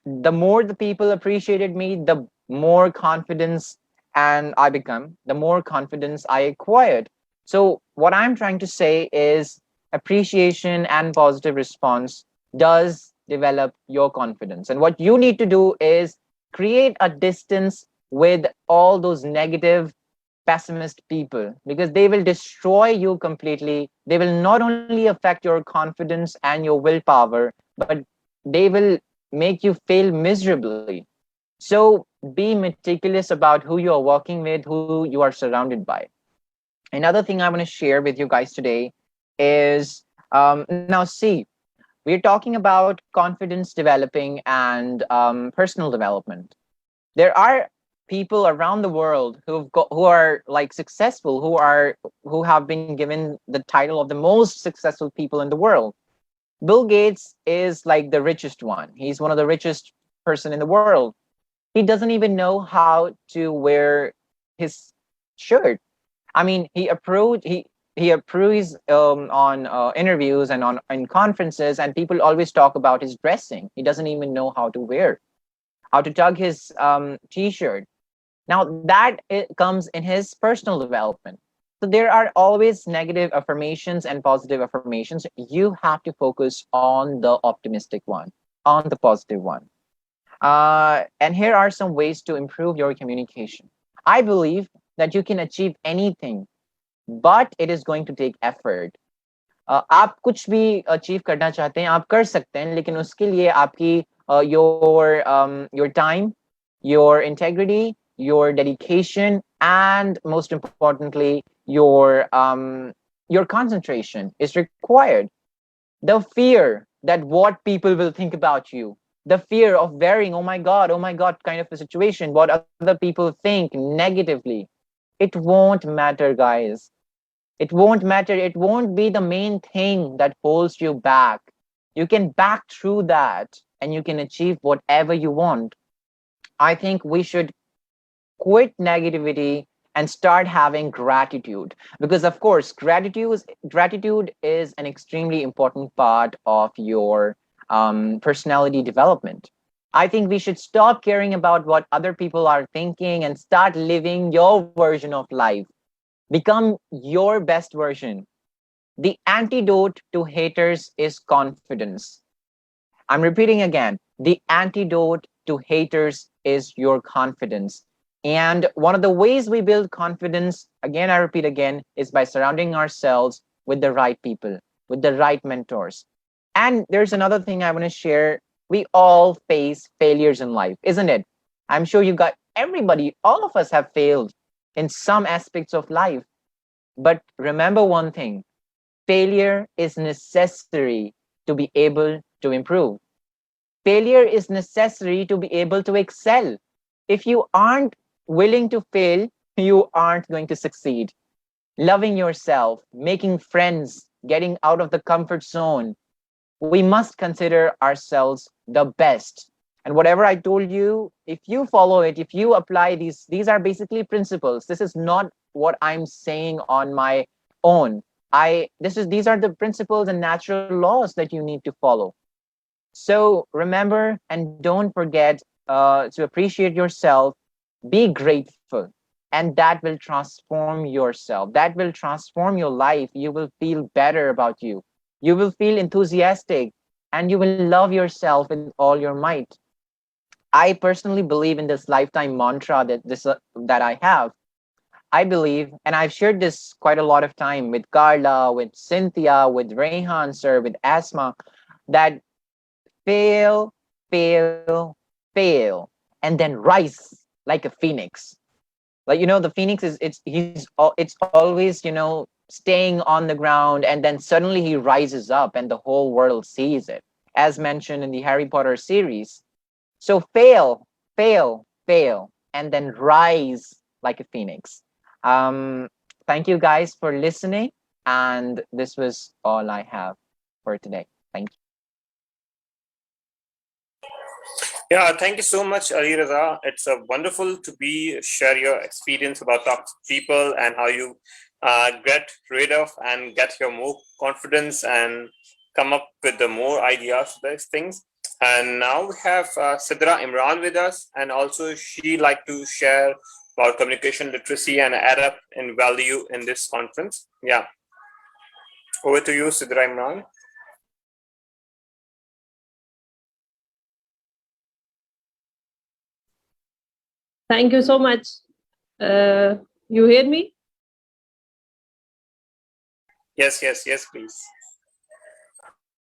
the more the people appreciated me, the more confidence and I become, the more confidence I acquired. So what I'm trying to say is appreciation and positive response does develop your confidence. And what you need to do is create a distance with all those negative, pessimist people, because they will destroy you completely. They will not only affect your confidence and your willpower, but they will make you fail miserably. So be meticulous about who you are working with, who you are surrounded by. Another thing I want to share with you guys today is, now see, we're talking about confidence developing and personal development. There are people around the world who are like successful, who have been given the title of the most successful people in the world. Bill Gates is like the richest one. He's one of the richest person in the world. He doesn't even know how to wear his shirt. I mean, he approves on interviews and on in conferences, and people always talk about his dressing. He doesn't even know how to wear, how to tug his t-shirt. Now that it comes in his personal development. So there are always negative affirmations and positive affirmations. You have to focus on the optimistic one, on the positive one. And here are some ways to improve your communication. I believe that you can achieve anything, but it is going to take effort. आप कुछ भी achieve करना चाहते हैं, आप कर सकते हैं, लेकिन उसके लिए आपकी your time, your integrity, your dedication, and most importantly, your concentration is required. The fear that what people will think about you, the fear of wearing, oh my god, kind of a situation, what other people think negatively, it won't matter, guys. It won't matter. It won't be the main thing that holds you back. You can back through that and you can achieve whatever you want. I think we should quit negativity and start having gratitude, because of course gratitude is an extremely important part of your personality development. I think we should stop caring about what other people are thinking and start living your version of life. Become your best version. The antidote to haters is confidence. I'm repeating again. The antidote to haters is your confidence. And one of the ways we build confidence, again, I repeat again, is by surrounding ourselves with the right people, with the right mentors. And there's another thing I want to share. We all face failures in life, isn't it? I'm sure everybody, all of us have failed in some aspects of life. But remember one thing, failure is necessary to be able to improve. Failure is necessary to be able to excel. If you aren't willing to fail, you aren't going to succeed. Loving yourself, making friends, getting out of the comfort zone, we must consider ourselves the best. And whatever I told you, if you follow it, if you apply these are basically principles. This is not what I'm saying on my own. These are the principles and natural laws that you need to follow. So remember and don't forget to appreciate yourself, be grateful, and that will transform yourself. That will transform your life. You will feel better about you. You will feel enthusiastic, and you will love yourself with all your might. I personally believe in this lifetime mantra that I have. I believe, and I've shared this quite a lot of time with Carla, with Cynthia, with Rehan sir, with Asma, that fail, fail, fail, and then rise like a phoenix. Like, the phoenix it's always, staying on the ground, and then suddenly he rises up and the whole world sees it, as mentioned in the Harry Potter series. So fail, fail, fail, and then rise like a phoenix. Thank you guys for listening, and this was all I have for today. Thank you. Yeah, thank you so much, Ali Raza. It's wonderful to share your experience about toxic people and how you get rid of and get your more confidence and come up with the more ideas for these things. And now we have Sidra Imran with us, and also she like to share about communication literacy and add up in value in this conference. Yeah, over to you, Sidra Imran. Thank you so much. You hear me? Yes, please.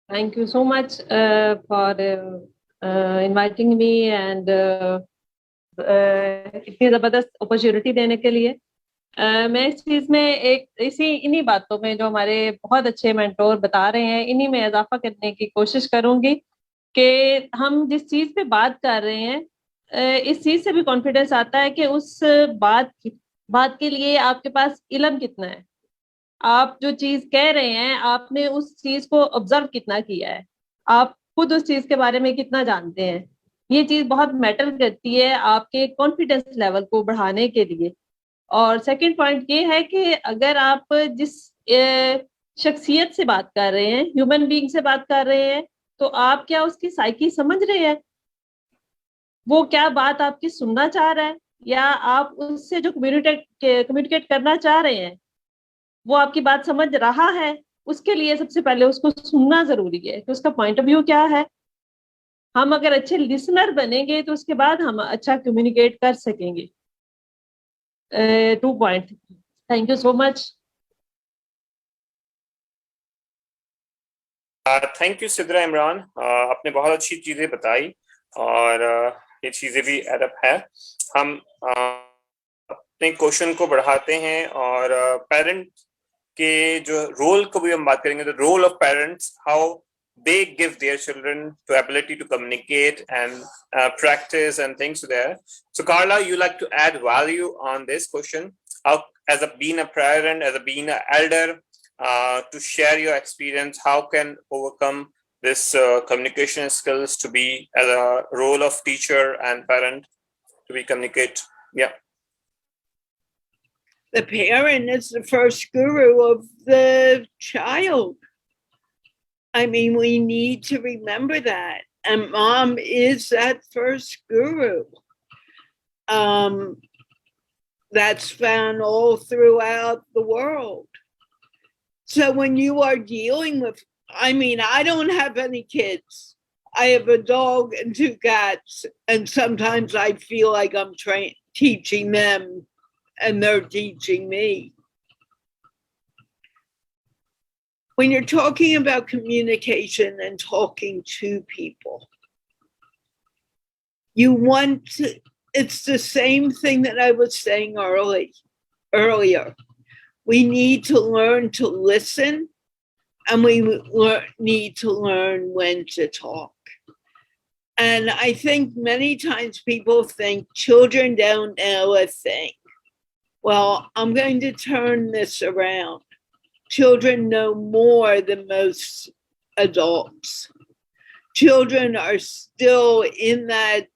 Thank you so much for inviting me and इतनी ज़बरदस्त opportunity देने के लिए। मैं इस चीज़ में इन्हीं बातों में जो हमारे बहुत अच्छे मेंटोर बता रहे हैं, इन्हीं में इजाफा करने की कोशिश करूंगी कि हम जिस चीज़ पे बात कर रहे हैं, इस चीज़ से भी कॉन्फिडेंस आता है कि उस बात के लिए आपके पास इल्म कितना है। आप जो चीज कह रहे हैं, आपने उस चीज को ऑब्जर्व कितना किया है, आप खुद उस चीज के बारे में कितना जानते हैं। ये चीज बहुत मैटर करती है आपके कॉन्फिडेंस लेवल को बढ़ाने के लिए। और सेकंड पॉइंट ये है कि अगर आप जिस शख्सियत से बात कर रहे हैं, ह्यूमन बीइंग से बात कर रहे हैं, तो आप क्या उसकी साइकी समझ रहे हैं, वो क्या बात आपकी सुनना चाह रहा है, या आप उससे जो कम्युनिकेट करना चाह रहे हैं वो आपकी बात समझ रहा है। उसके लिए सबसे पहले उसको सुनना जरूरी है कि उसका पॉइंट ऑफ व्यू क्या है। हम अगर अच्छे लिसनर बनेंगे तो उसके बाद हम अच्छा कम्युनिकेट कर सकेंगे। 2 point. Thank you so much. Thank you Sidra Imran, आपने बहुत अच्छी चीजें बताई और ये चीजें भी एडअप है। हम अपने क्वेश्चन को बढ़ाते हैं और पेरेंट के जो रोल को भी हम बात करेंगे, the role of parents, how they give their children to ability to communicate and practice and things there. So Carla, you like to add value on this question, how as being a parent, as being an elder, to share your experience, how can overcome this communication skills to be as a role of teacher and parent to be communicate. Yeah. The parent is the first guru of the child. I mean, we need to remember that. And mom is that first guru. That's found all throughout the world. So when you are dealing with, I mean, I don't have any kids. I have a dog and 2 cats. And sometimes I feel like I'm teaching them and they're teaching me. When you're talking about communication and talking to people, you want to, it's the same thing that I was saying earlier. We need to learn to listen, and we need to learn when to talk. And I think many times people think children don't know a thing. Well, I'm going to turn this around. Children know more than most adults. Children are still in that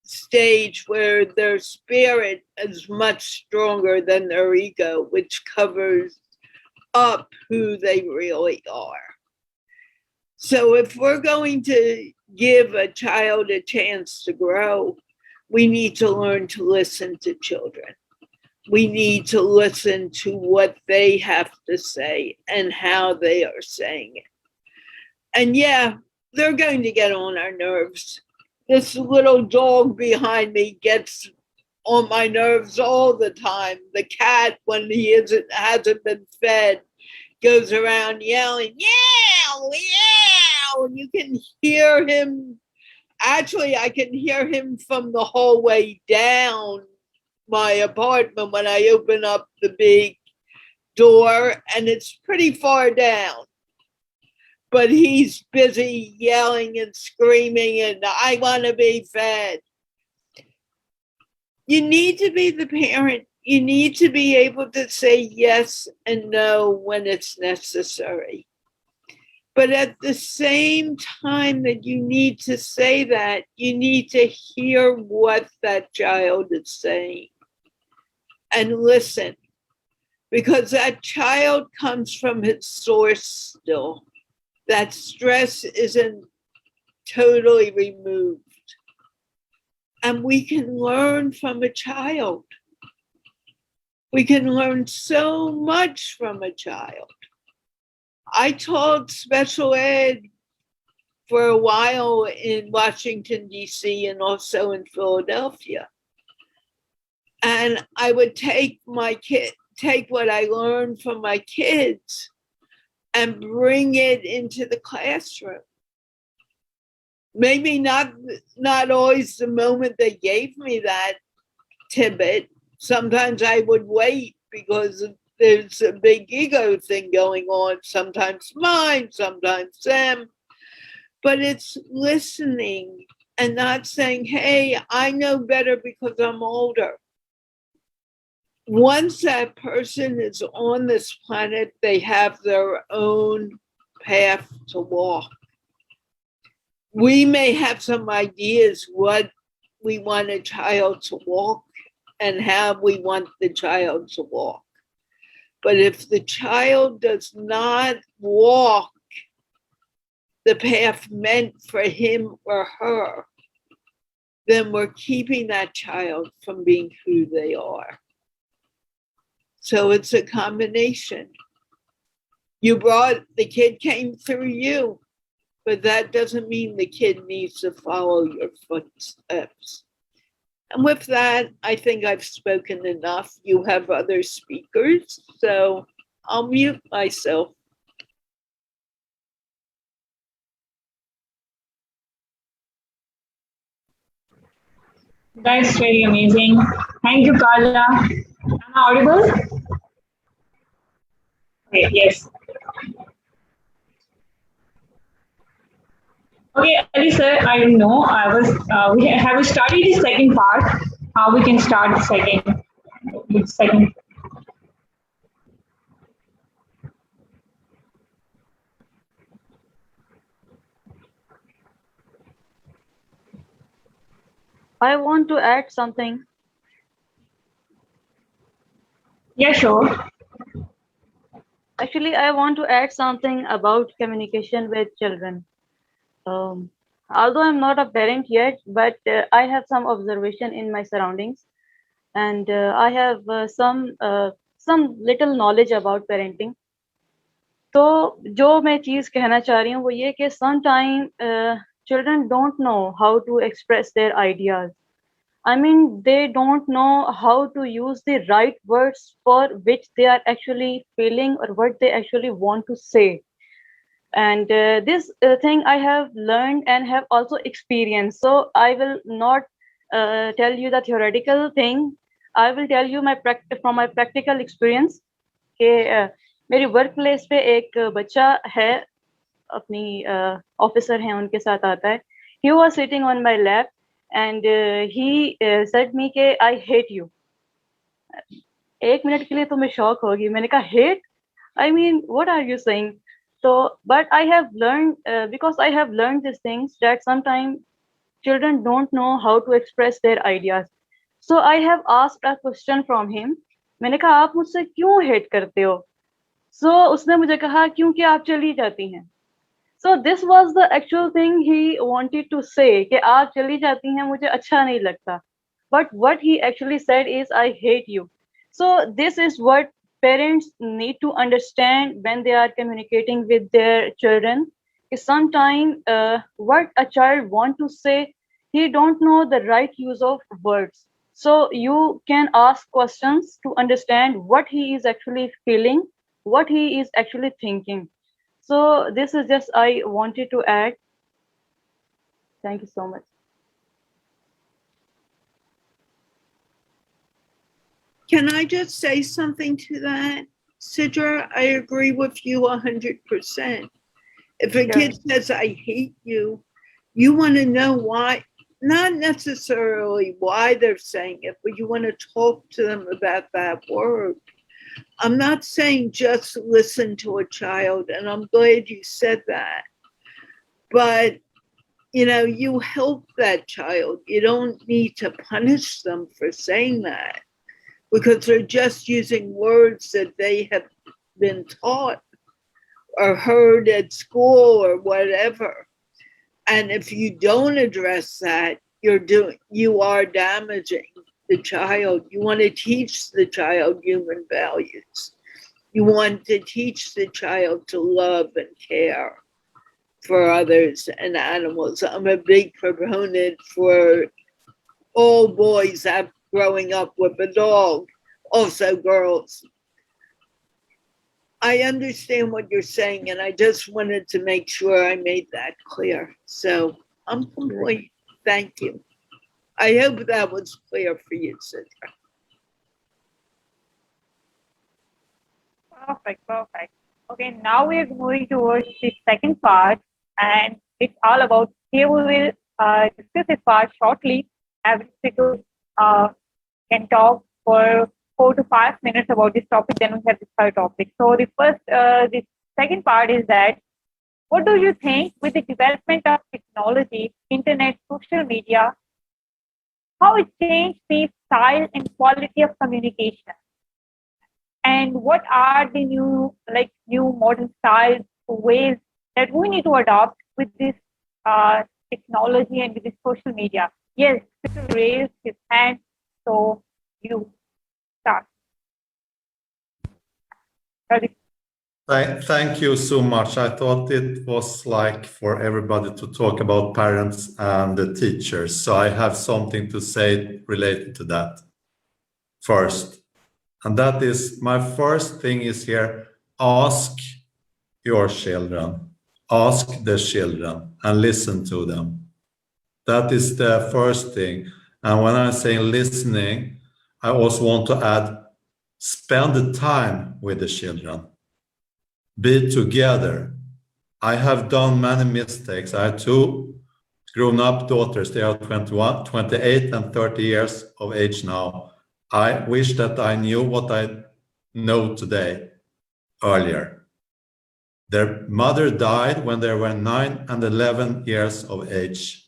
stage where their spirit is much stronger than their ego, which covers up who they really are. So if we're going to give a child a chance to grow, we need to learn to listen to children. We need to listen to what they have to say and how they are saying it. And yeah, they're going to get on our nerves. This little dog behind me gets on my nerves all the time. The cat, when he hasn't been fed, goes around yelling, "Yow, yow!" And you can hear him. Actually, I can hear him from the hallway down my apartment when I open up the big door, and it's pretty far down. But he's busy yelling and screaming, and I want to be fed. You need to be the parent. You need to be able to say yes and no when it's necessary. But at the same time that you need to say that, you need to hear what that child is saying and listen, because that child comes from its source still. That stress isn't totally removed. And we can learn from a child. We can learn so much from a child. I taught special ed for a while in Washington, D.C., and also in Philadelphia. And I would take what I learned from my kids and bring it into the classroom. Maybe not always the moment they gave me that tidbit. Sometimes I would wait because there's a big ego thing going on. Sometimes mine, sometimes them. But it's listening and not saying, "Hey, I know better because I'm older." Once that person is on this planet, they have their own path to walk. We may have some ideas what we want a child to walk and how we want the child to walk. But if the child does not walk the path meant for him or her, then we're keeping that child from being who they are. So it's a combination. The kid came through you, but that doesn't mean the kid needs to follow your footsteps. And with that, I think I've spoken enough. You have other speakers, so I'll mute myself. That's very amazing. Thank you, Carla. Am I audible? Okay, yes. Okay, Ali sir, I don't know. We have started the second part. How we can start the second. I want to add something. Yeah, sure. Actually, I want to add something about communication with children. Although I'm not a parent yet, but I have some observation in my surroundings, and I have some little knowledge about parenting. तो जो मैं चीज़ कहना चाह रही हूँ वो ये कि sometime children don't know how to express their ideas. I mean, they don't know how to use the right words for which they are actually feeling or what they actually want to say. And this thing I have learned and have also experienced. So I will not tell you the theoretical thing. I will tell you from my practical experience. कि मेरी work place पे एक बच्चा है, अपनी officer हैं, उनके साथ आता है. He was sitting on my lap and he said me कि I hate you. एक मिनट के लिए तो मैं शॉक होगी. मैंने कहा hate? I mean, what are you saying? So, but I have learned, because I have learned these things, that sometimes children don't know how to express their ideas. So I have asked a question from him. मैंने कहा आप मुझसे क्यों hate करते हो? So उसने मुझे कहा क्योंकि आप चली जाती हैं. So this was the actual thing he wanted to say कि आप चली जाती हैं मुझे अच्छा नहीं लगता. But what he actually said is I hate you. So this is what parents need to understand when they are communicating with their children. Is sometimes what a child want to say, he don't know the right use of words. So you can ask questions to understand what he is actually feeling, what he is actually thinking. So this is just I wanted to add. Thank you so much. Can I just say something to that? Sidra, I agree with you 100%. If a kid says, I hate you, you want to know why, not necessarily why they're saying it, but you want to talk to them about that word. I'm not saying just listen to a child, and I'm glad you said that. But, you know, you help that child. You don't need to punish them for saying that, because they're just using words that they have been taught or heard at school or whatever. And if you don't address that, you are damaging the child. You want to teach the child human values. You want to teach the child to love and care for others and animals. I'm a big proponent for all boys growing up with a dog, also girls. I understand what you're saying, and I just wanted to make sure I made that clear. So I'm complete. Thank you. I hope that was clear for you, Sidra. Perfect. Okay, now we are moving towards the second part, and it's all about, here we will discuss this part shortly. Every single can talk for 4 to 5 minutes about this topic, then we have the third topic. So the second part is that, what do you think with the development of technology, internet, social media, how it changed the style and quality of communication? And what are the new modern styles, ways that we need to adopt with this technology and with this social media? Yes, Peter raised his hand, so you start. Thank you so much. I thought it was like for everybody to talk about parents and the teachers. So I have something to say related to that first. And that is, my first thing is here, ask your children, ask the children and listen to them. That is the first thing. And when I'm saying listening, I also want to add, spend the time with the children. Be together. I have done many mistakes. I have 2 grown-up daughters. They are 21, 28 and 30 years of age now. I wish that I knew what I know today earlier. Their mother died when they were 9 and 11 years of age.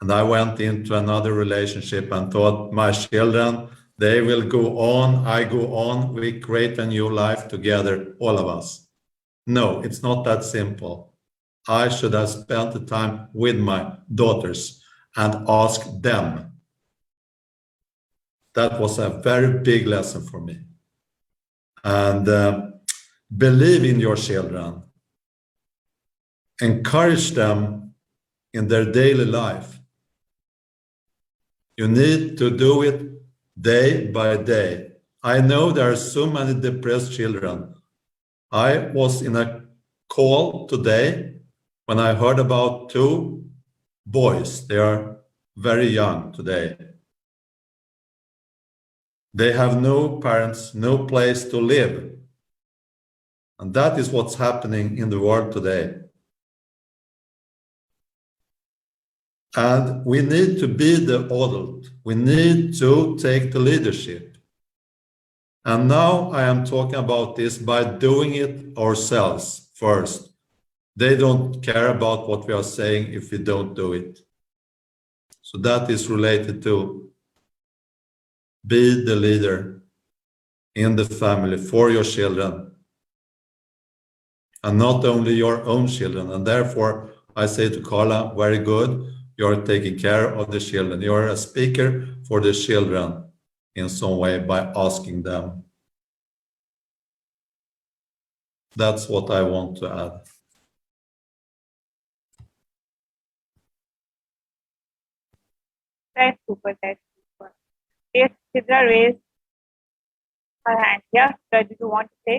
And I went into another relationship and thought, my children, they will go on, I go on, we create a new life together, all of us. No, it's not that simple. I should have spent the time with my daughters and asked them. That was a very big lesson for me. And believe in your children. Encourage them in their daily life. You need to do it day by day. I know there are so many depressed children. I was in a call today when I heard about 2 boys. They are very young today. They have no parents, no place to live. And that is what's happening in the world today. And we need to be the adult. We need to take the leadership. And now I am talking about this by doing it ourselves first. They don't care about what we are saying if we don't do it. So that is related to be the leader in the family for your children, and not only your own children. And therefore, I say to Carla, very good, you're taking care of the children. You're a speaker for the children in some way by asking them. That's what I want to add. That's super, that's super. Yes, Sidra raised her hand. Yeah, did you want to say?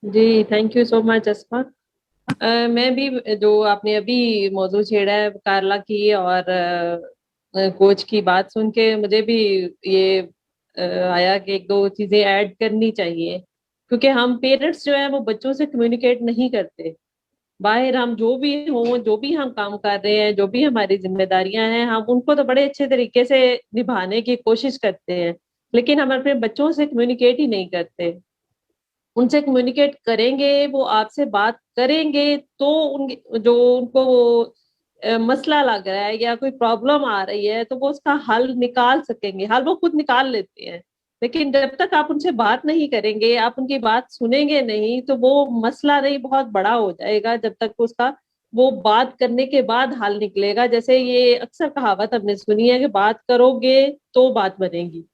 जी thank you so much Asma. मैं भी जो आपने अभी मौजू छेड़ा है कार्ला की और कोच की बात सुन के मुझे भी ये आया कि एक दो चीजें ऐड करनी चाहिए, क्योंकि हम पेरेंट्स जो है वो बच्चों से कम्युनिकेट नहीं करते। बाहर हम जो भी हों, जो भी हम काम कर रहे हैं, जो भी हमारी जिम्मेदारियां हैं, हम उनको तो बड़े अच्छे तरीके से निभाने की कोशिश करते हैं, लेकिन हम अपने बच्चों से कम्युनिकेट ही नहीं करते। उनसे कम्युनिकेट करेंगे, वो आपसे बात करेंगे तो जो उनको वो मसला लग रहा है या कोई प्रॉब्लम आ रही है तो वो उसका हल निकाल सकेंगे। हल वो खुद निकाल लेते हैं, लेकिन जब तक आप उनसे बात नहीं करेंगे, आप उनकी बात सुनेंगे नहीं, तो वो मसला नहीं बहुत बड़ा हो जाएगा जब तक उसका वो बात करने के बाद हल निकलेगा। जैसे ये अक्सर कहावत हमने सुनी है कि बात करोगे तो बात बनेगी।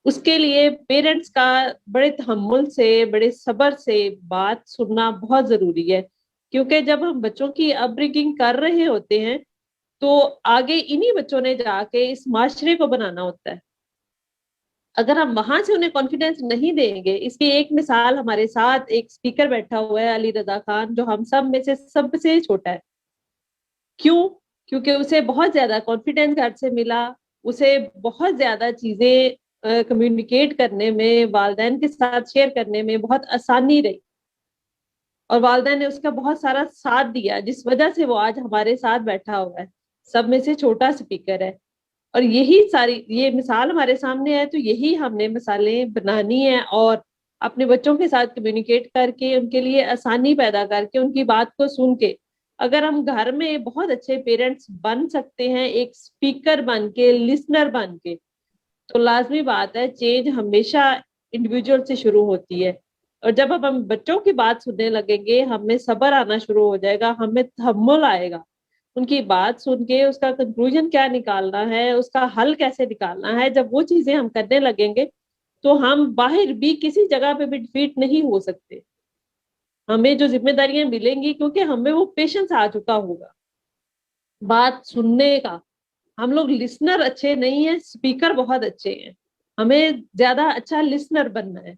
उसके लिए पेरेंट्स का बड़े तहम्मुल से, बड़े सब्र से बात सुनना बहुत जरूरी है, क्योंकि जब हम बच्चों की अपब्रिंगिंग कर रहे होते हैं तो आगे इन्हीं बच्चों ने जाके इस माशरे को बनाना होता है। अगर हम वहां से उन्हें कॉन्फिडेंस नहीं देंगे, इसकी एक मिसाल हमारे साथ एक स्पीकर बैठा हुआ है अली रजा खान, जो हम सब में से सबसे छोटा है। क्यों? क्योंकि उसे बहुत ज्यादा कॉन्फिडेंस घर से मिला, उसे बहुत ज्यादा चीजें कम्युनिकेट करने में, वालिदैन के साथ शेयर करने में बहुत आसानी रही, और वालिदैन ने उसका बहुत सारा साथ दिया, जिस वजह से वो आज हमारे साथ बैठा हुआ है, सब में से छोटा स्पीकर है। और यही सारी ये मिसाल हमारे सामने है, तो यही हमने मिसालें बनानी है और अपने बच्चों के साथ कम्युनिकेट करके, उनके लिए आसानी पैदा करके, उनकी बात को सुन के, अगर हम घर में बहुत अच्छे पेरेंट्स बन सकते हैं, एक स्पीकर बन के, लिसनर बन के, तो लाजमी बात है चेंज हमेशा इंडिविजुअल से शुरू होती है। और जब अब हम बच्चों की बात सुनने लगेंगे, हमें सब्र आना शुरू हो जाएगा, हमें तहम्मुल आएगा उनकी बात सुन के, उसका कंक्लूजन क्या निकालना है, उसका हल कैसे निकालना है। जब वो चीजें हम करने लगेंगे तो हम बाहर भी किसी जगह पे भी डिफीट नहीं हो सकते। हमें जो जिम्मेदारियां मिलेंगी, क्योंकि हमें वो पेशेंस आ चुका होगा बात सुनने का। हम लोग लिसनर अच्छे नहीं है, स्पीकर बहुत अच्छे हैं। हमें ज्यादा अच्छा लिसनर बनना है।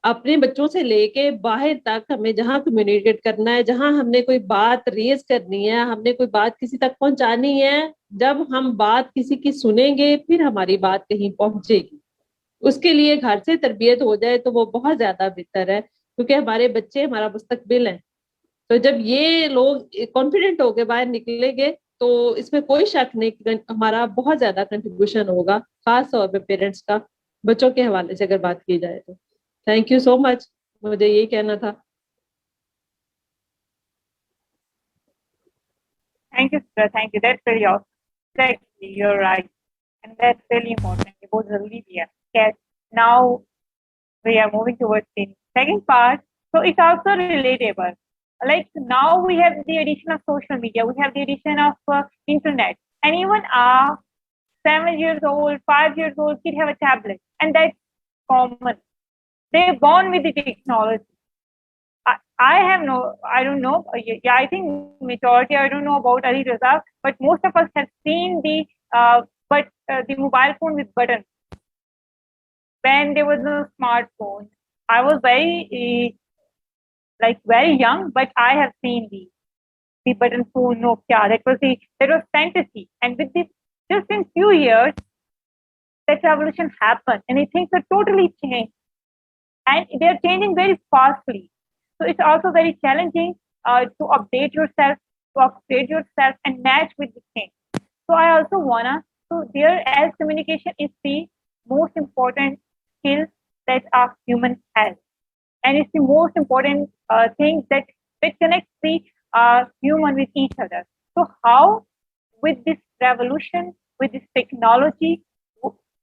अपने बच्चों से लेके बाहर तक हमें जहाँ कम्युनिकेट करना है, जहाँ हमने कोई बात रेज करनी है, हमने कोई बात किसी तक पहुंचानी है, जब हम बात किसी की सुनेंगे फिर हमारी बात कहीं पहुंचेगी। उसके लिए घर से तरबियत हो जाए तो वो बहुत ज्यादा बेहतर है, क्योंकि हमारे बच्चे हमारा मुस्तकबिल है। तो जब ये लोग कॉन्फिडेंट होके बाहर निकलेंगे तो इसमें कोई शक नहीं कि हमारा बहुत ज्यादा कंट्रीब्यूशन होगा, खास तौर पे पेरेंट्स का बच्चों के हवाले से अगर बात की जाए तो। थैंक यू सो मच, मुझे यही कहना था। Thank you, sir. Thank you. That's very awesome. Exactly, you're right. And that's really important. ये बहुत जरूरी भी है. Yes. Now we are moving towards the second part. So it's also relatable. Like now we have the addition of social media. We have the addition of internet. And even our 7 years old, 5 years old kid have a tablet. And that's common. They're born with the technology. I have no, I don't know. Yeah, I think majority, I don't know about Ali Raza, but most of us have seen the mobile phone with buttons. When there was no smartphone, I was very young, but I have seen the button phone, Nokia. That was fantasy. And with this, just in few years, that revolution happened, and things are totally changed, and they are changing very fastly. So it's also very challenging to update yourself, and match with the thing. So I also wanna So there, as communication is the most important skill that a human has, and it's the most important thing that connects the human with each other. So how, with this revolution, with this technology,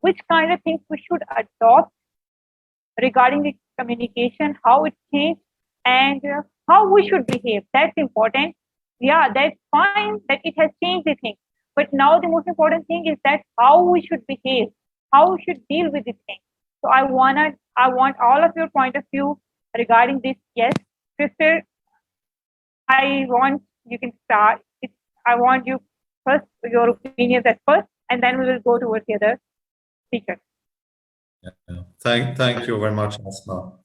which kind of things we should adopt regarding the communication, how it changed, and how we should behave. That's important. Yeah, that's fine that it has changed the thing. But now the most important thing is that how we should behave, how we should deal with the thing. So I want all of your point of view regarding this. Yes, sister, I want you can start. I want you first, your opinions at first, and then we will go towards the other speaker. Yeah. Thank you very much, Asma.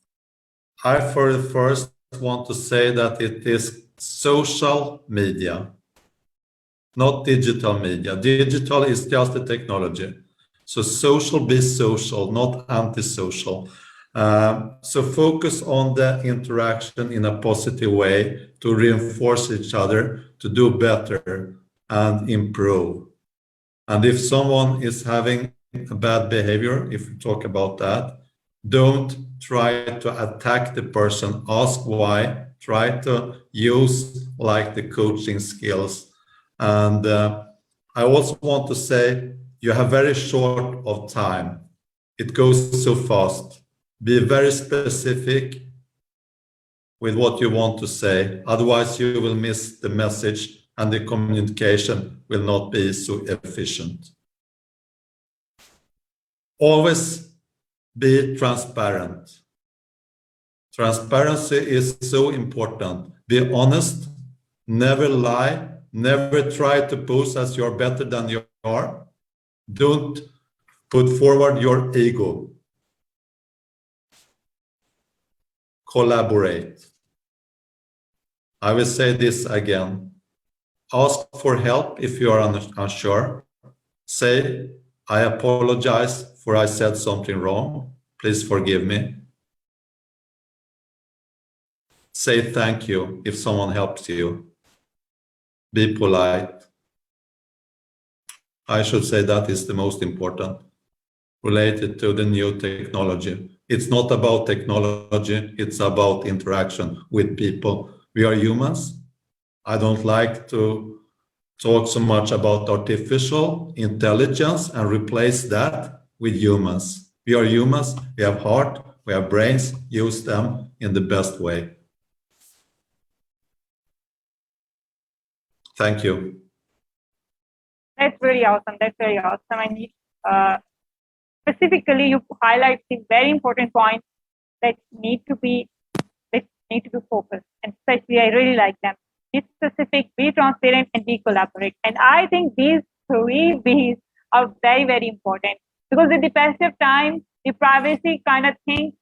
I first want to say that it is social media, not digital media. Digital is just a technology. So social, be social, not antisocial. So focus on the interaction in a positive way to reinforce each other, to do better and improve. And if someone is having a bad behavior, if we talk about that, don't try to attack the person, ask why, try to use like the coaching skills. And I also want to say, you have very short of time. It goes so fast. Be very specific with what you want to say. Otherwise, you will miss the message and the communication will not be so efficient. Always be transparent. Transparency is so important. Be honest, never lie, never try to pose as you're better than you are. Don't put forward your ego. Collaborate. I will say this again. Ask for help if you are unsure. Say, I apologize for I said something wrong. Please forgive me. Say thank you if someone helps you. Be polite. I should say that is the most important, related to the new technology. It's not about technology, it's about interaction with people. We are humans. I don't like to talk so much about artificial intelligence and replace that with humans. We are humans, we have heart, we have brains, use them in the best way. Thank you. That's very awesome. That's very awesome. And specifically, you highlight the very important points that need to be focused. And especially, I really like them. Be specific, be transparent, and be collaborate. And I think these three B's are very, very important because with the passage of time, the privacy kind of thing,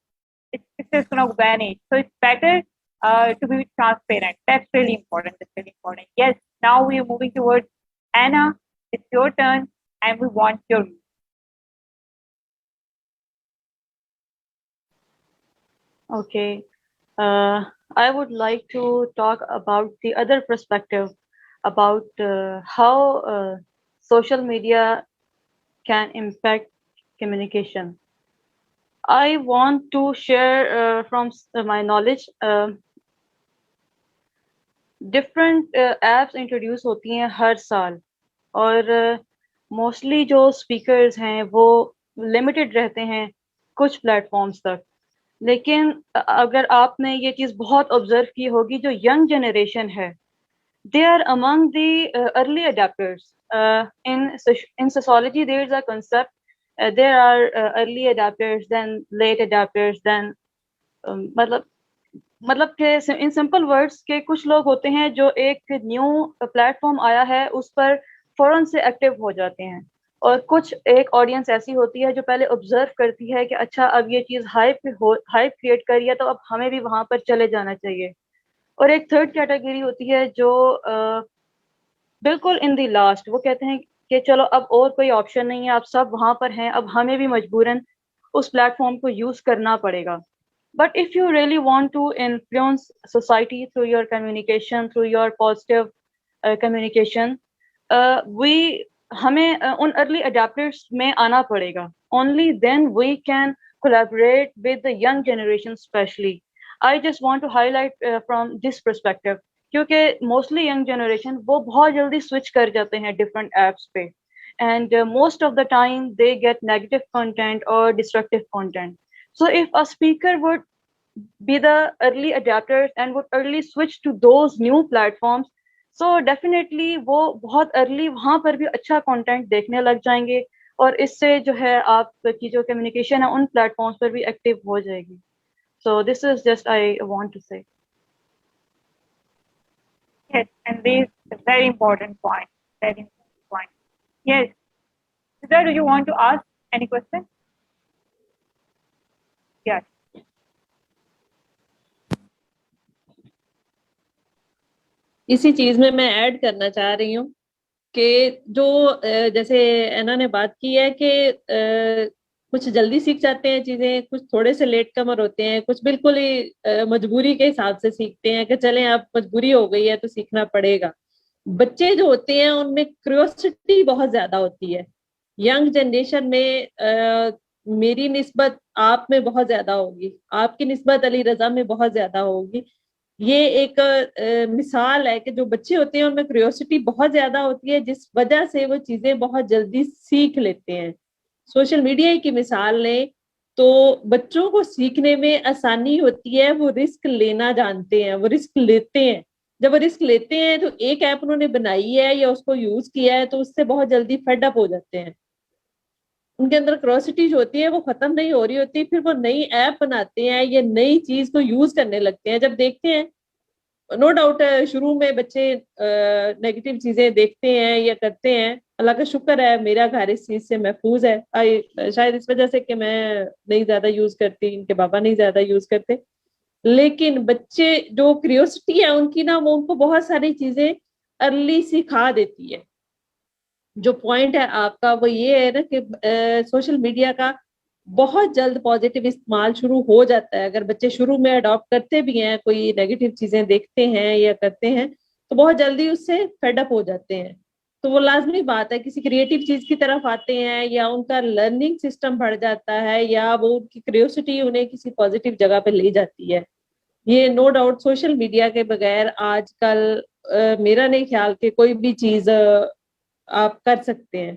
it's just going to vanish. So it's better to be transparent. That's really important. That's really important. Yes. Now we are moving towards Anna. It's your turn, and we want your view. Okay. I would like to talk about the other perspective about how social media can impact communication. I want to share from my knowledge. Different apps introduce होती हैं हर साल और mostly जो speakers हैं वो limited रहते हैं कुछ platforms तक. लेकिन अगर आपने ये चीज़ बहुत ऑब्जर्व की होगी जो यंग जनरेशन है they are among the early adapters. In sociology there is a concept there are early adapters then late adapters then मतलब कि in simple words के कुछ लोग होते हैं जो एक न्यू प्लेटफॉर्म आया है उस पर फौरन से एक्टिव हो जाते हैं और कुछ एक ऑडियंस ऐसी होती है जो पहले ऑब्जर्व करती है कि अच्छा अब ये चीज़ हाइप क्रिएट करी है तो अब हमें भी वहां पर चले जाना चाहिए और एक थर्ड कैटेगरी होती है जो बिल्कुल इन द लास्ट वो कहते हैं कि चलो अब और कोई ऑप्शन नहीं है आप सब वहां पर हैं अब हमें भी मजबूरन उस प्लेटफॉर्म को यूज करना पड़ेगा. But if you really want to influence society through your communication, through your positive communication, we ہمیں ان ارلی اڈاپٹرس میں آنا پڑے گا. Only then we can collaborate with the young generation especially. I just want to highlight from this perspective کیونکہ mostly young generation وہ بہت جلدی switch کر جاتے ہیں ڈفرینٹ ایپس پہ, and most of the time they get negative content اور destructive content. So if a speaker would be the early adapters and would early switch to those new platforms, so definitely وہ بہت early وہاں پر بھی اچھا content دیکھنے لگ جائیں گے, اور اس سے جو ہے آپ کی جو کمیونیکیشن ہے ان پلیٹ فارمس پر بھی ایکٹیو ہو جائے گی. So this is just I want to say. Yes, and this is a very important point. Very important point. Yes. Siddha, do you want to ask any question? Yes. اسی چیز میں add کرنا چاہ رہی ہوں کہ جو جیسے اینا نے بات کی ہے کہ کچھ جلدی سیکھ جاتے ہیں چیزیں, کچھ تھوڑے سے لیٹ کمر ہوتے ہیں, کچھ بالکل ہی مجبوری کے حساب سے سیکھتے ہیں کہ چلیں اب مجبوری ہو گئی ہے تو سیکھنا پڑے گا. بچے جو ہوتے ہیں ان میں کیوریوسٹی بہت زیادہ ہوتی ہے. ینگ جنریشن میں میری نسبت آپ میں بہت زیادہ ہوگی, آپ کی نسبت علی رضا میں بہت زیادہ ہوگی. یہ ایک مثال ہے کہ جو بچے ہوتے ہیں ان میں کیوریوسٹی بہت زیادہ ہوتی ہے, جس وجہ سے وہ چیزیں بہت جلدی سیکھ لیتے ہیں. سوشل میڈیا کی مثال لیں تو بچوں کو سیکھنے میں آسانی ہوتی ہے, وہ رسک لینا جانتے ہیں, وہ رسک لیتے ہیں. جب وہ رسک لیتے ہیں تو ایک ایپ انہوں نے بنائی ہے یا اس کو یوز کیا ہے تو اس سے بہت جلدی فیڈ اپ ہو جاتے ہیں. ان کے اندر کیوریوسٹی جو ہوتی ہے وہ ختم نہیں ہو رہی ہوتی, پھر وہ نئی ایپ بناتے ہیں یا نئی چیز کو یوز کرنے لگتے ہیں. جب دیکھتے ہیں نو ڈاؤٹ شروع میں بچے نیگیٹو چیزیں دیکھتے ہیں یا کرتے ہیں, اللہ کا شکر ہے میرا گھر اس چیز سے محفوظ ہے, شاید اس وجہ سے کہ میں نہیں زیادہ یوز کرتی, ان کے بابا نہیں زیادہ یوز کرتے. لیکن بچے جو کیوریوسٹی ہے ان کی نا, وہ ان کو بہت ساری چیزیں ارلی سکھا دیتی ہے. جو پوائنٹ ہے آپ کا وہ یہ ہے نا کہ سوشل میڈیا کا بہت جلد پازیٹیو استعمال شروع ہو جاتا ہے. اگر بچے شروع میں اڈاپٹ کرتے بھی ہیں, کوئی نیگیٹو چیزیں دیکھتے ہیں یا کرتے ہیں, تو بہت جلدی اس سے فیڈ اپ ہو جاتے ہیں. تو وہ لازمی بات ہے, کسی کریٹو چیز کی طرف آتے ہیں یا ان کا لرننگ سسٹم بڑھ جاتا ہے یا وہ ان کی کریوسٹی انہیں کسی پازیٹیو جگہ پہ لے جاتی ہے. یہ نو ڈاؤٹ سوشل میڈیا کے بغیر آج کل میرا نہیں خیال کہ کوئی بھی چیز آپ کر سکتے ہیں.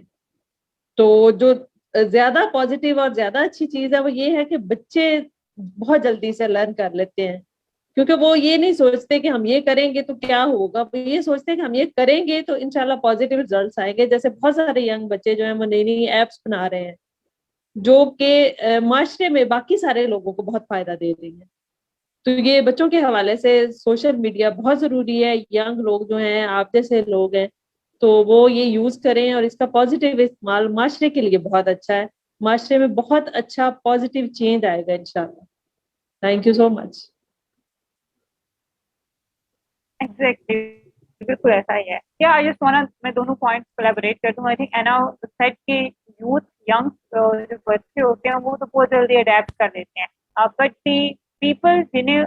تو جو زیادہ پازیٹیو اور زیادہ اچھی چیز ہے وہ یہ ہے کہ بچے بہت جلدی سے لرن کر لیتے ہیں, کیونکہ وہ یہ نہیں سوچتے کہ ہم یہ کریں گے تو کیا ہوگا, وہ یہ سوچتے ہیں کہ ہم یہ کریں گے تو انشاءاللہ پازیٹیو ریزلٹس آئیں گے. جیسے بہت سارے ینگ بچے جو ہیں وہ نئی نئی ایپس بنا رہے ہیں جو کہ معاشرے میں باقی سارے لوگوں کو بہت فائدہ دے رہی ہیں. تو یہ بچوں کے حوالے سے سوشل میڈیا بہت ضروری ہے. ینگ لوگ جو ہیں, آپ جیسے لوگ ہیں, تو وہ یہ یوز کریں اور اس کا پازیٹیو استعمال معاشرے کے لیے بہت اچھا ہے. معاشرے میں بہت اچھا پازیٹیو چینج آئے گا انشاءاللہ. Thank you so much. Exactly, بالکل ایسا ہی ہے. کیا آئی جسٹ وانا میں دونوں پوائنٹ کولیبریٹ کر دوں. آئی تھنک اینا سیٹ کہ یوتھ ینگ جو بچے ہوتے ہیں وہ تو بہت جلدی اڈیپٹ کر لیتے ہیں, بٹ دی پیپل جنہیں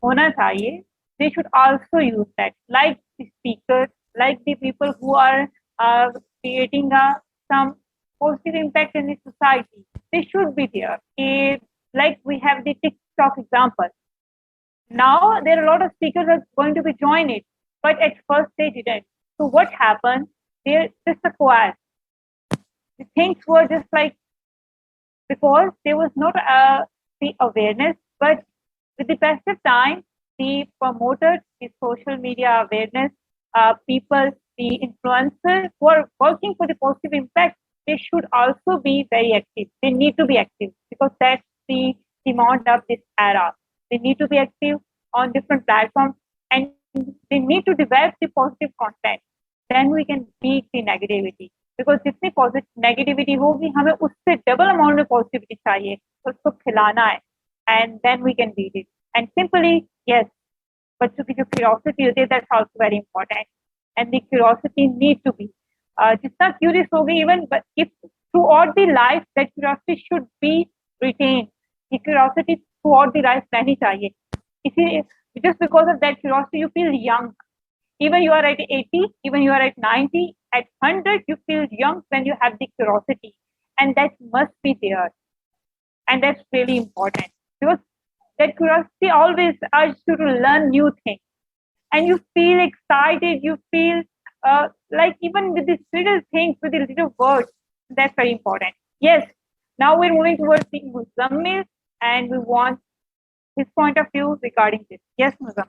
ہونا چاہیے they should also use that, like the speakers, like the people who are creating some positive impact in the society. They should be there. Like we have the TikTok example. Now there are a lot of speakers are going to be join it, but at first they didn't. So what happened? They're just a quiet. The things were just like, because there was not the awareness, but with the passage of time, the promoters, the social media awareness, people, the influencers who are working for the positive impact, they should also be very active. They need to be active because that's the demand of this era. They need to be active on different platforms and they need to develop the positive content. Then we can beat the negativity. Because جتنی negativity ہوگی ہمیں اس سے double amount میں positivity چاہیے, اس کو کھلانا ہے, and then we can beat it. And simply, yes, بچوں کی جو curiosity ہوتی ہے, that's also very important. And the curiosity need to be. جتنا curious ہوگی, even if throughout the life, that curiosity should be retained. The curiosity throughout the life رہنی چاہیے. Just because of that curiosity, you feel young. Even you are at 80, even you are at 90, At 100, you feel young when you have the curiosity, and that must be there. And that's really important because that curiosity always urges you to learn new things. And you feel excited, you feel like even with these little things, with the little words, that's very important. Yes, now we're moving towards the Muzammil, and we want his point of view regarding this. Yes, Muzammil.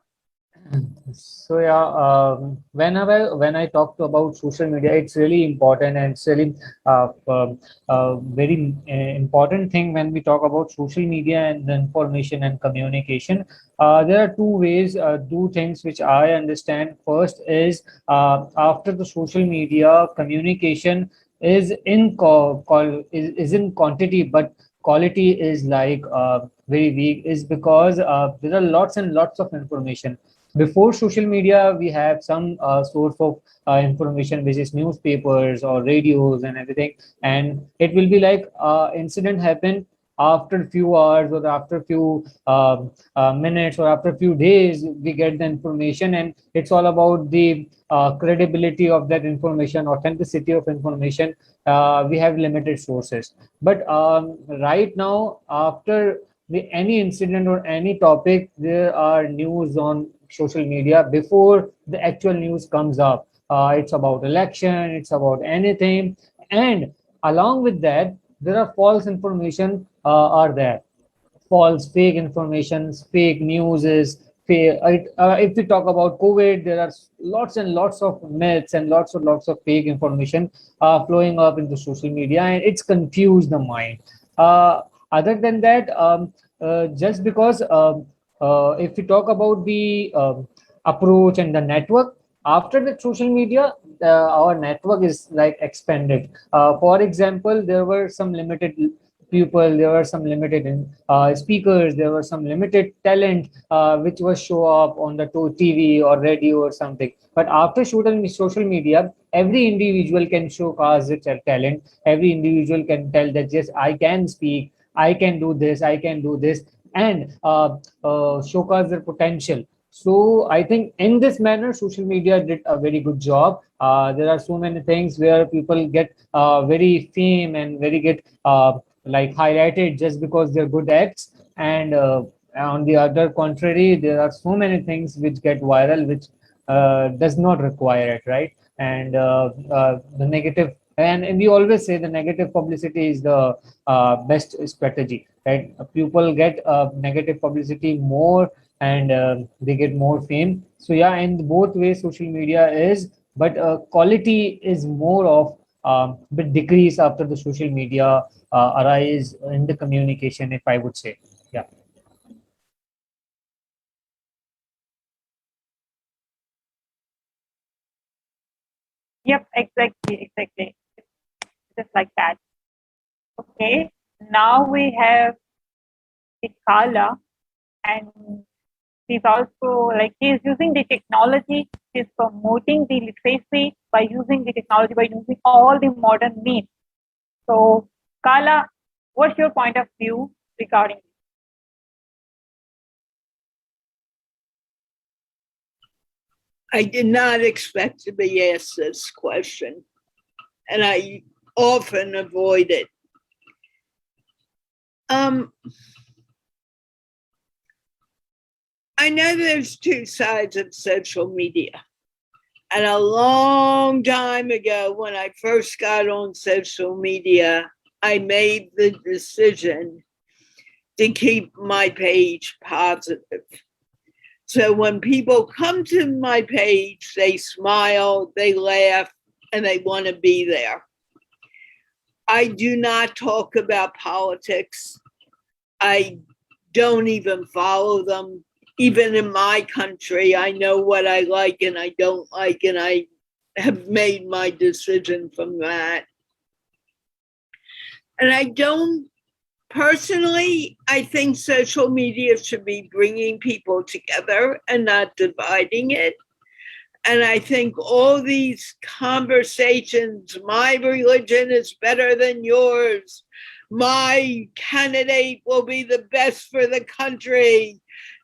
So yeah, whenever when I talk to about social media, it's really important and it's really very important thing when we talk about social media and the information and communication. There are two ways, two things which I understand. First is after the social media, communication is in is in quantity, but quality is like very weak. Is because there are lots and lots of information. Before social media, we have some source of information, which is newspapers or radios and everything, and it will be like incident happened after a few hours or after a few minutes or after a few days we get the information, and it's all about the credibility of that information, authenticity of information. We have limited sources, but right now, after any incident or any topic, there are news on social media before the actual news comes up. It's about election, it's about anything, and along with that, there are false information are there. False, fake information, fake news is fake. If we talk about COVID, there are lots and lots of myths and lots and lots of fake information flowing up into social media, and it's confused the mind. Other than that, just because if we talk about the approach and the network after the social media, our network is like expanded. For example, there were some limited people, there were some limited speakers, there were some limited talent which was show up on the TV or radio or something. But after social media, every individual can showcase their talent. Every individual can tell that yes, I can speak, I can do this, I can do this, and showcase their potential. So I think in this manner, social media did a very good job. There are so many things where people get very fame and very get like highlighted just because they're good acts, and on the other contrary, there are so many things which get viral which does not require it, right? And the negative, and we always say the negative publicity is the best strategy, right? People get negative publicity more, and they get more fame. So yeah, in both ways social media is, but quality is more of bit decrease after the social media arise in the communication, if I would say. Yeah. Yep, exactly. Just like that. Okay, now we have the Carla, and she's also like she's using the technology, she's promoting the literacy by using the technology, by using all the modern means. So, Carla, what's your point of view regarding this? I did not expect to be asked this question, and I often avoid it. I know there's two sides of social media. And a long time ago, when I first got on social media, I made the decision to keep my page positive. So when people come to my page, they smile, they laugh, and they want to be there. I do not talk about politics. I don't even follow them. Even in my country, I know what I like and I don't like, and I have made my decision from that. And I don't, personally, I think social media should be bringing people together and not dividing it. And I think all these conversations, my religion is better than yours, my candidate will be the best for the country,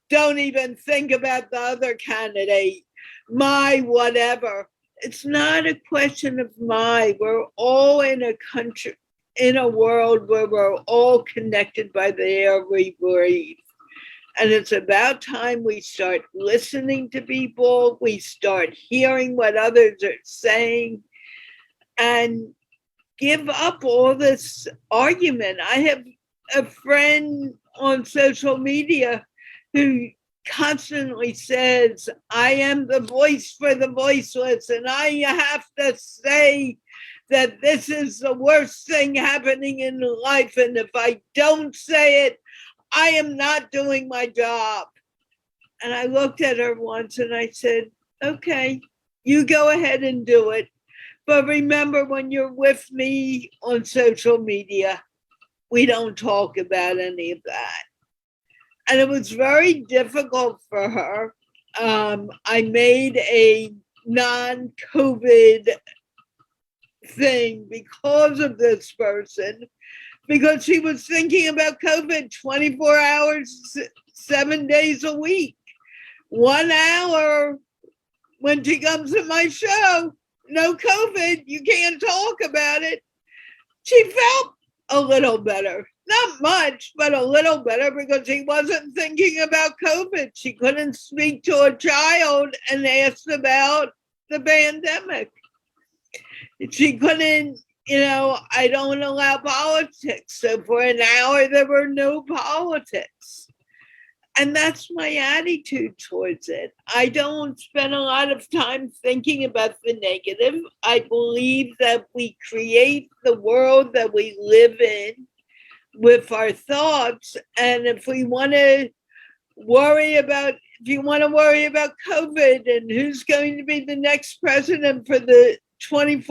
don't even think about the other candidate, my whatever. it's not a question of we're all in a country, in a world where we're all connected by the air we breathe. And it's about time we start listening to people, we start hearing what others are saying, and give up all this argument. I have a friend on social media who constantly says, I am the voice for the voiceless, and I have to say that this is the worst thing happening in life. And if I don't say it, I am not doing my job. And I looked at her once and I said, okay, you go ahead and do it. But remember, when you're with me on social media, we don't talk about any of that. And it was very difficult for her. I made a non-COVID thing because of this person, because she was thinking about COVID 24 hours, 7 days a week. 1 hour when she comes to my show, no COVID, you can't talk about it. She felt a little better. Not much, but a little better, because she wasn't thinking about COVID. She couldn't speak to a child and ask about the pandemic. She couldn't, I don't allow politics. So for an hour, there were no politics. And that's my attitude towards it. I don't spend a lot of time thinking about the negative. I believe that we create the world that we live in with our thoughts. And if you want to worry about COVID and who's going to be the next president for the 20,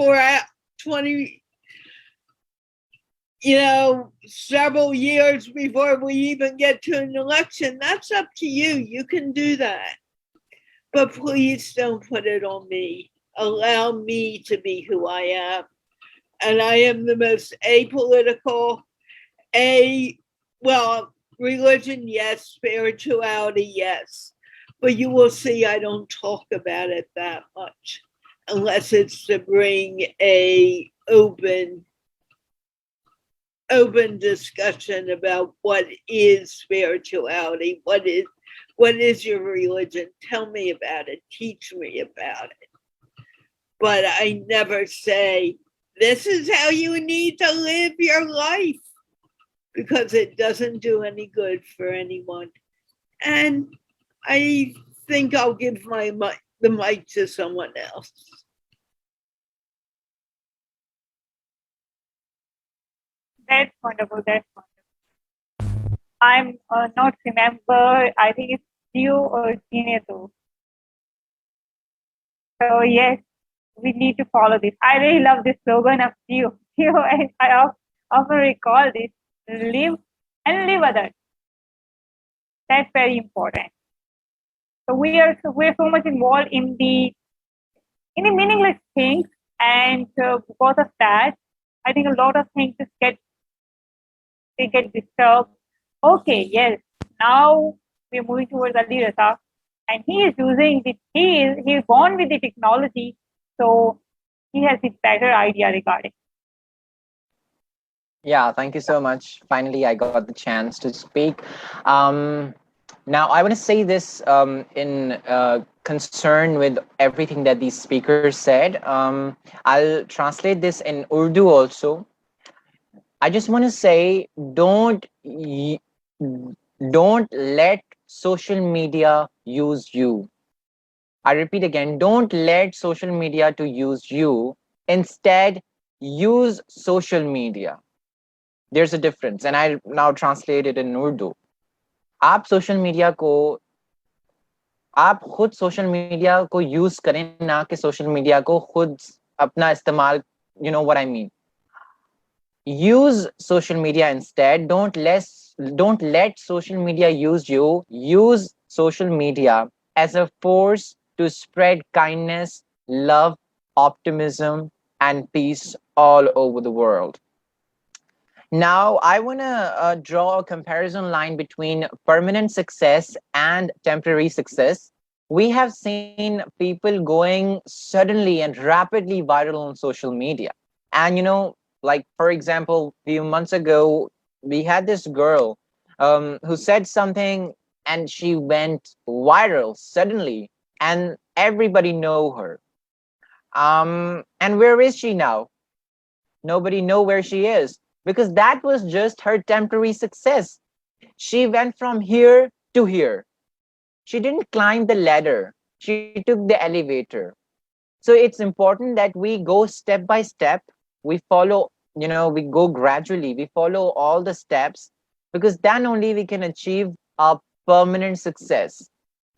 several years before we even get to an election, that's up to you. You can do that. But please don't put it on me. Allow me to be who I am. And I am the most apolitical, religion, yes, spirituality, yes. But you will see I don't talk about it that much, unless it's to bring a open discussion about what is spirituality, what is your religion, tell me about it, teach me about it. But I never say, this is how you need to live your life, because it doesn't do any good for anyone. And I think I'll give the mic to someone else. That's wonderful. That's wonderful. I'm not remember. I think it's you or Jinetu. So yes, we need to follow this. I really love this slogan of you. And I often recall this: live and live others. That's very important. So we're so much involved in the meaningless things, and because of that, I think a lot of things just get disturbed. Okay, yes. Now we're moving towards Ali Raza, and he is using he's born with the technology, so he has a better idea regarding. Yeah, thank you so much. Finally, I got the chance to speak. Now, I want to say this in concern with everything that these speakers said. I'll translate this in Urdu also. I just want to say, don't let social media use you. I repeat again, don't let social media to use you. Instead, use social media. There's a difference, and I now translate it in Urdu. आप खुद social media को use करें, ना कि social media को खुद अपना इस्तेमाल, you know what I mean. Use social media instead. Don't let social media use you. Use social media as a force to spread kindness, love, optimism, and peace all over the world. Now, I want to draw a comparison line between permanent success and temporary success. We have seen people going suddenly and rapidly viral on social media. And, like, for example, a few months ago, we had this girl who said something and she went viral suddenly, and everybody know her. And where is she now? Nobody know where she is, because that was just her temporary success. She went from here to here. She didn't climb the ladder. She took the elevator. So it's important that we go step by step. We follow, we go gradually. We follow all the steps, because then only we can achieve a permanent success.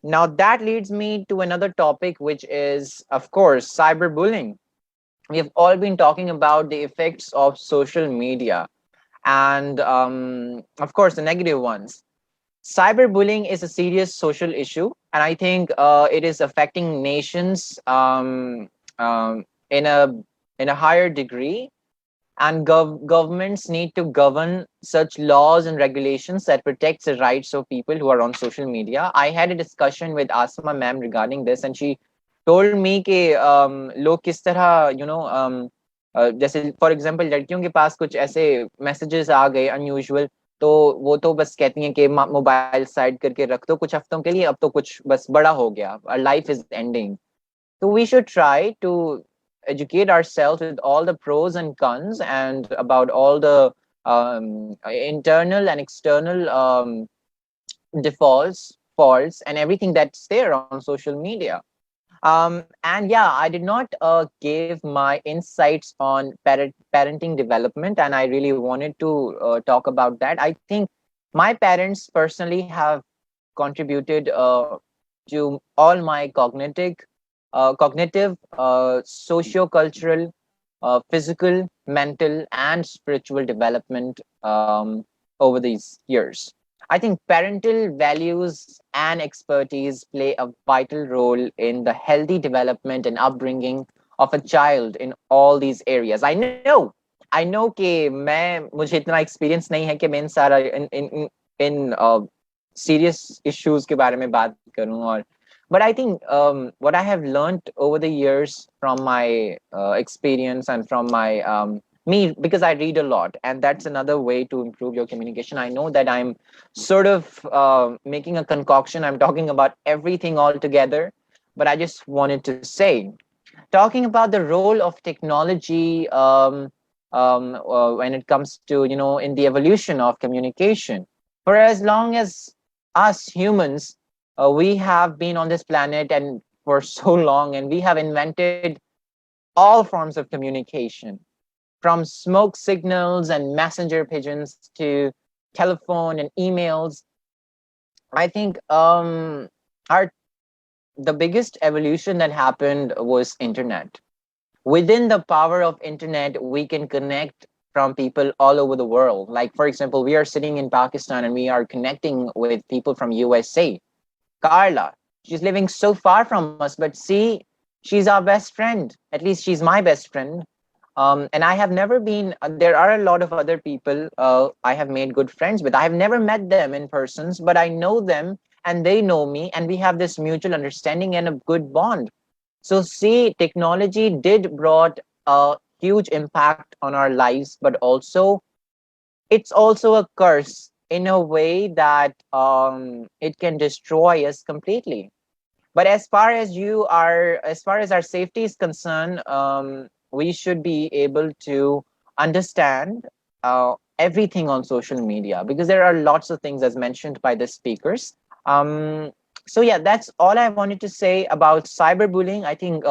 Now that leads me to another topic, which is, of course, cyberbullying. We have all been talking about the effects of social media, and of course the negative ones. Cyberbullying is a serious social issue, and I think it is affecting nations in a higher degree. And governments need to govern such laws and regulations that protects the rights of people who are on social media. I had a discussion with Asma ma'am regarding this, and she told me कि लोग किस तरह जैसे for example लड़कियों के पास कुछ ऐसे messages आ गए अनयूजुअल, तो वो तो बस कहती हैं कि मोबाइल साइड करके रख दो कुछ हफ्तों के लिए, अब तो कुछ बस बड़ा हो गया, life is ending. So we should try to educate ourselves with all the pros and cons and about all the internal and external defaults, faults, and everything that's there on social media. And yeah, I did not give my insights on parenting development, and I really wanted to talk about that. I think my parents personally have contributed to all my cognitive, socio-cultural, physical, mental, and spiritual development over these years. I think parental values and expertise play a vital role in the healthy development and upbringing of a child in all these areas. I know कि मुझे इतना experience नहीं है कि मैं इन सारा in serious issues के बारे में बात करूं, और but I think what I have learned over the years from my experience and from my me, because I read a lot, and that's another way to improve your communication. I know that I'm sort of making a concoction. I'm talking about everything all together, but I just wanted to say, talking about the role of technology when it comes to, in the evolution of communication. For as long as us humans, we have been on this planet and for so long, and we have invented all forms of communication, from smoke signals and messenger pigeons to telephone and emails. I think our the biggest evolution that happened was internet. Within the power of internet, we can connect from people all over the world. Like, for example, we are sitting in Pakistan and we are connecting with people from USA. Carla, she's living so far from us, but see, she's our best friend. At least she's my best friend. And I have never been, there are a lot of other people I have made good friends with. I have never met them in persons, but I know them and they know me, and we have this mutual understanding and a good bond. So see, technology did brought a huge impact on our lives, but also it's also a curse in a way that it can destroy us completely. But as far as our safety is concerned, we should be able to understand everything on social media, because there are lots of things as mentioned by the speakers. Um, so yeah, that's all I wanted to say about cyberbullying. I think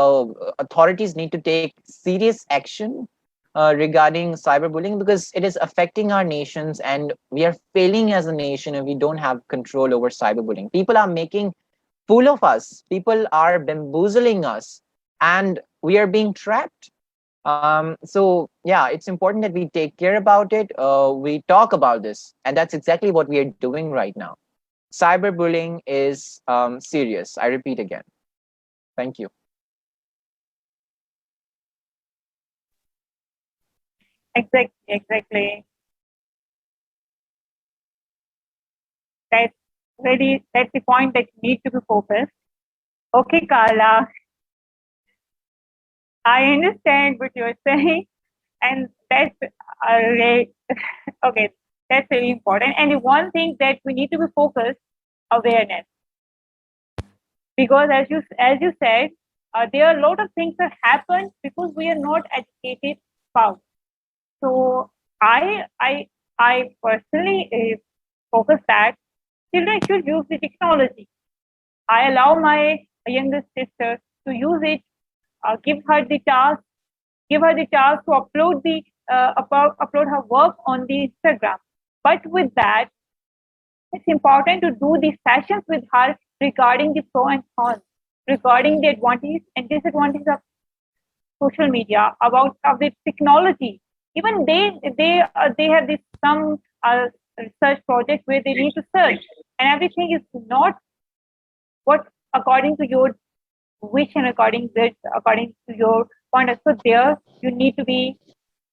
authorities need to take serious action regarding cyberbullying, because it is affecting our nations, and we are failing as a nation if we don't have control over cyberbullying. People are making full of us. People are bamboozling us, and we are being trapped. So yeah, it's important that we take care about it. We talk about this, and that's exactly what we are doing right now. Cyberbullying is serious. I repeat again. Thank you. Exactly. That's that's the point that need to be focused. Okay, Carla, I understand what you're saying, and that's really okay. That's really important. And one thing that we need to be focused, awareness, because as you said, there are a lot of things that happen because we are not educated about. So I personally focus that children should use the technology. I allow my youngest sister to use it. Give her the task. Give her the task to upload her work on the Instagram. But with that, it's important to do these sessions with her regarding the pro and cons, regarding the advantages and disadvantages of social media, about of the technology. Even they have this some research project where they need to search, and everything is not what according to your wish and according to your point. So there you need to be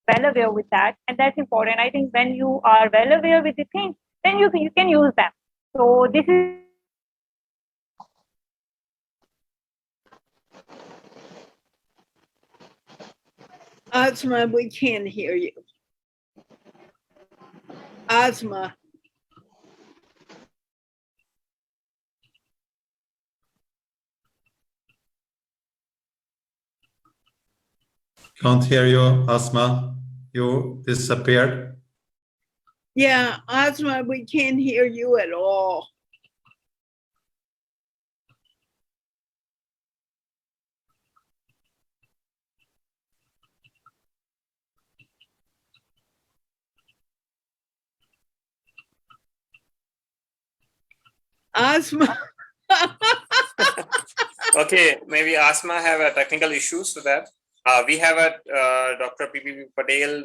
well aware with that, and that's important. I think when you are well aware with the things, then you can use them. So this is Asma, we can't hear you. Asma. Can't hear you, Asma. You disappeared. Yeah, Asma, we can't hear you at all. Asma. Okay, maybe Asma have a technical issues for that. We have a Dr. P.P. Patel,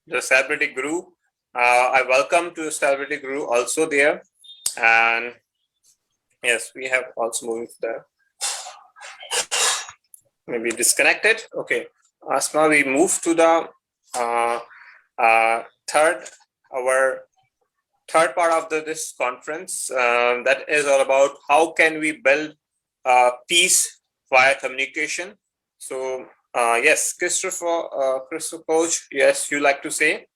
the celebrity guru. I welcome to celebrity guru also there, and yes, we have also moved there. Maybe disconnected. Okay, Asma, we move to the third part of this conference. That is all about how can we build peace via communication. So yes, Christopher Coach, yes, you like to say?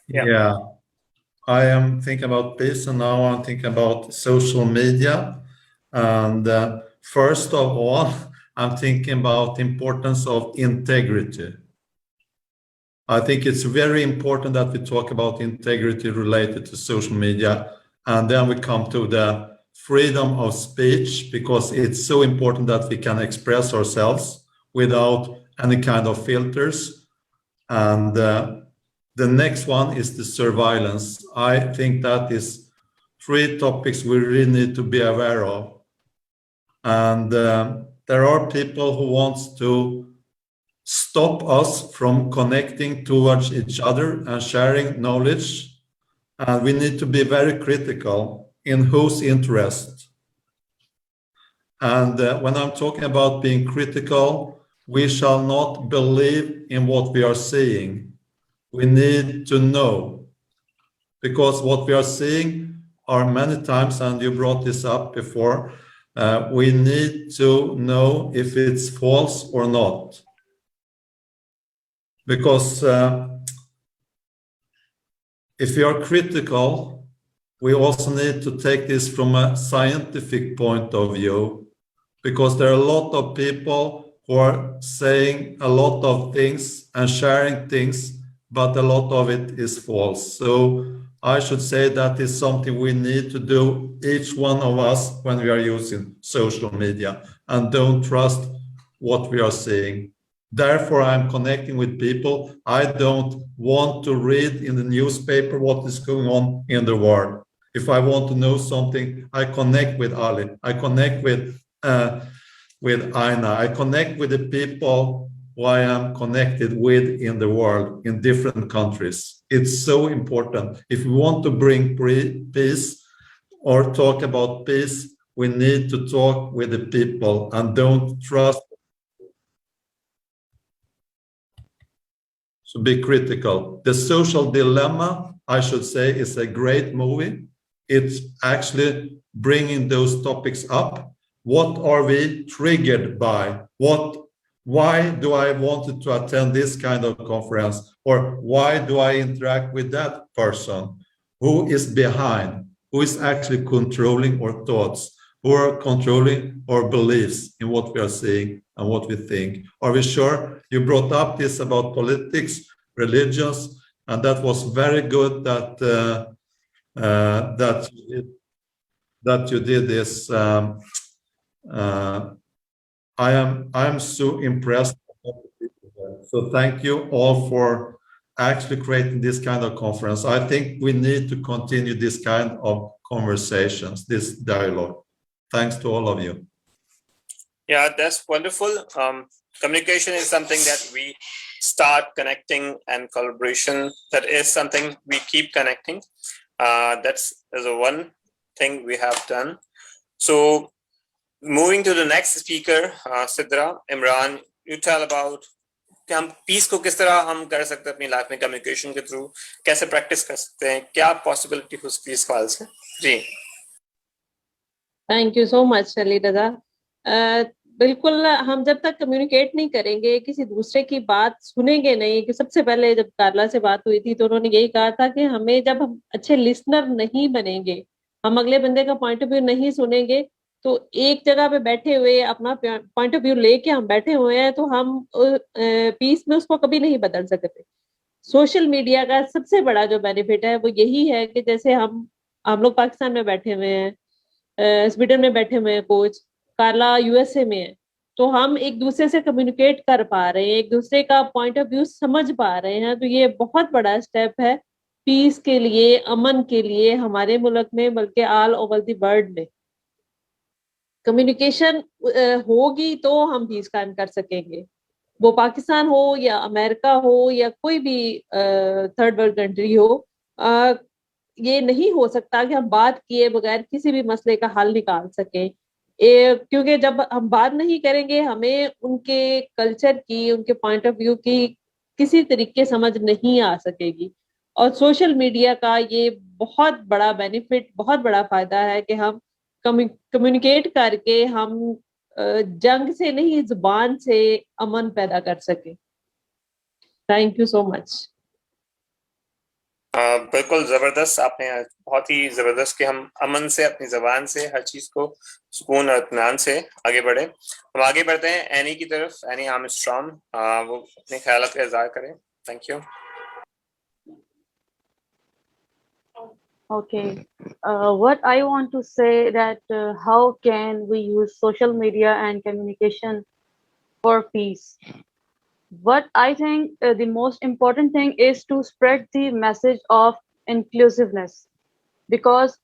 Yeah, I am thinking about peace, and now I'm thinking about social media. And first of all, I'm thinking about the importance of integrity. I think it's very important that we talk about integrity related to social media, and then we come to the freedom of speech, because it's so important that we can express ourselves without any kind of filters. And the next one is the surveillance. I think that is three topics we really need to be aware of. And there are people who want to stop us from connecting towards each other and sharing knowledge. And we need to be very critical in whose interest. And when I'm talking about being critical, we shall not believe in what we are seeing. We need to know, because what we are seeing are many times, and you brought this up before, we need to know if it's false or not. Because if we are critical, we also need to take this from a scientific point of view, because there are a lot of people who are saying a lot of things and sharing things, but a lot of it is false. So I should say that is something we need to do, each one of us, when we are using social media, and don't trust what we are seeing. Therefore, I'm connecting with people. I don't want to read in the newspaper what is going on in the world. If I want to know something, I connect with Ali. I connect with Ainna. I connect with the people who I am connected with in the world, in different countries. It's so important. If we want to bring peace or talk about peace, we need to talk with the people and don't trust. So be critical. The Social Dilemma, I should say, is a great movie. it's actually bringing those topics up. What are we triggered by? Why do I want to attend this kind of conference? Or why do I interact with that person? Who is behind? Who is actually controlling our thoughts? Who are controlling our beliefs in what we are saying and what we think? Are we sure? You brought up this about politics, religions, and that was very good that that you did this. I am so impressed. So thank you all for actually creating this kind of conference. I think we need to continue this kind of conversations, this dialogue. Thanks to all of you. Yeah, that's wonderful. Communication is something that we start connecting, and collaboration, that is something we keep connecting. That's the one thing we have done. So moving to the next speaker, Sidra, Imran, you tell about कि हम piece को किस तरह हम कर सकते हैं अपनी लाइफ में कम्युनिकेशन के थ्रू, कैसे प्रैक्टिस कर सकते हैं, क्या पॉसिबिलिटी हो सकती है इस सवाल से जी। Thank you so much Ali Raza. बिल्कुल, हम जब तक कम्युनिकेट नहीं करेंगे, किसी दूसरे की बात सुनेंगे नहीं, कि सबसे पहले जब कार्ला से बात हुई थी तो उन्होंने यही कहा था कि हमें जब हम अच्छे लिसनर नहीं बनेंगे, हम अगले बंदे का पॉइंट ऑफ व्यू नहीं सुनेंगे, तो एक जगह पे बैठे हुए अपना पॉइंट ऑफ व्यू लेके हम बैठे हुए हैं, तो हम पीस में उसको कभी नहीं बदल सकते। सोशल मीडिया का सबसे बड़ा जो बेनिफिट है वो यही है कि जैसे हम लोग पाकिस्तान में बैठे हुए हैं, स्वीडन में बैठे हुए हैं, कोच कार्ला यूएसए में है, तो हम एक दूसरे से कम्युनिकेट कर पा रहे हैं, एक दूसरे का पॉइंट ऑफ व्यू समझ पा रहे हैं, तो ये बहुत बड़ा स्टेप है पीस के लिए, अमन के लिए हमारे मुल्क में, बल्कि ऑल ओवर द वर्ल्ड में। कम्युनिकेशन होगी तो हम पीस कायम कर सकेंगे, वो पाकिस्तान हो या अमेरिका हो या कोई भी थर्ड वर्ल्ड कंट्री हो। ये नहीं हो सकता कि हम बात किए बगैर किसी भी मसले का हल निकाल सकें, क्योंकि जब हम बात नहीं करेंगे हमें उनके कल्चर की, उनके पॉइंट ऑफ व्यू की किसी तरीके समझ नहीं आ सकेगी। और सोशल मीडिया का ये बहुत बड़ा बेनिफिट, बहुत बड़ा फायदा है कि हम कम्युनिकेट करके हम जंग से नहीं, जुबान से अमन पैदा कर सके। Thank you so much. बिल्कुल जबरदस्त, आपने बहुत ही जबरदस्त कि हम अमन से, अपनी जबान से, हर चीज को सुकून और इत्मीनान से आगे बढ़े। हम आगे बढ़ते हैं एनी की तरफ। एनी आर्मस्ट्रॉन्ग, वो अपने ख्यालात का इज़हार करें। Thank you. Okay, what I want to say that how can we use social media and communication for peace? What I think the most important thing is to spread the message of inclusiveness, because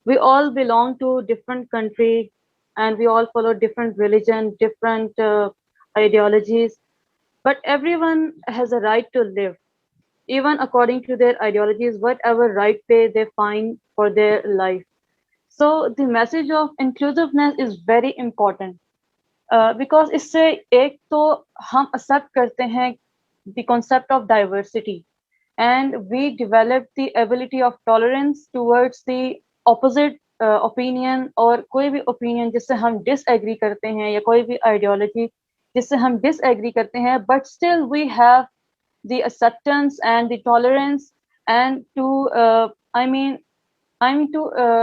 we all belong to different country and we all follow different religion, different ideologies, but everyone has a right to live, even according to their ideologies, whatever right way they find for their life. So the message of inclusiveness is very important, because इससे एक तो हम accept करते हैं the concept of diversity, and we develop the ability of tolerance towards the opposite opinion, और कोई भी opinion जिससे हम disagree करते हैं, या कोई भी ideology जिससे हम disagree करते हैं, but still we have the acceptance and the tolerance, and to to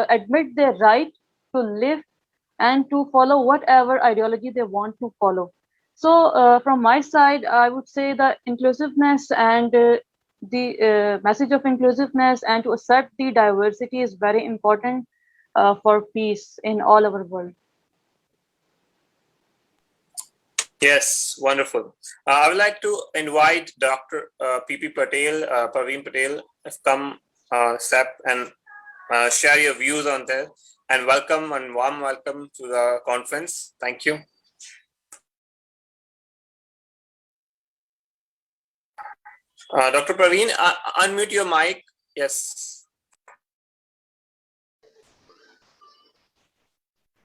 admit their right to live and to follow whatever ideology they want to follow. So from my side, I would say that inclusiveness and the message of inclusiveness and to accept the diversity is very important for peace in all our world. Yes, wonderful. I would like to invite Dr. P.P. Patel, Praveen Patel, to come step and share your views on that. And welcome and warm welcome to the conference. Thank you. Dr. Praveen, unmute your mic. Yes.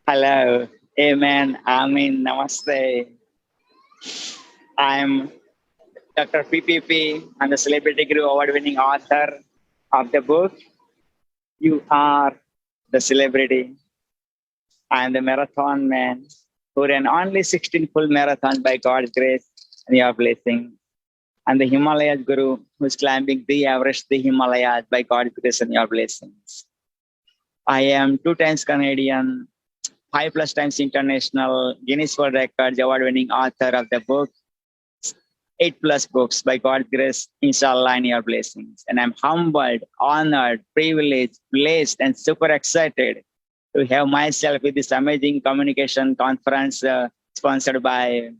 Hello, amen, amin, namaste. I'm Dr. PPP. I'm the Celebrity Guru Award-winning author of the book You are the celebrity. I am the marathon man who ran only 16 full marathons by God's grace and your blessing. And the Himalayas Guru who's climbing the Everest, the Himalayas by God's grace and your blessings. I am 2 times Canadian, 5+ times international, Guinness World Records, award-winning author of the book, 8+ books by God's grace, inshallah, and your blessings. And I'm humbled, honored, privileged, blessed, and super excited to have myself with this amazing communication conference sponsored by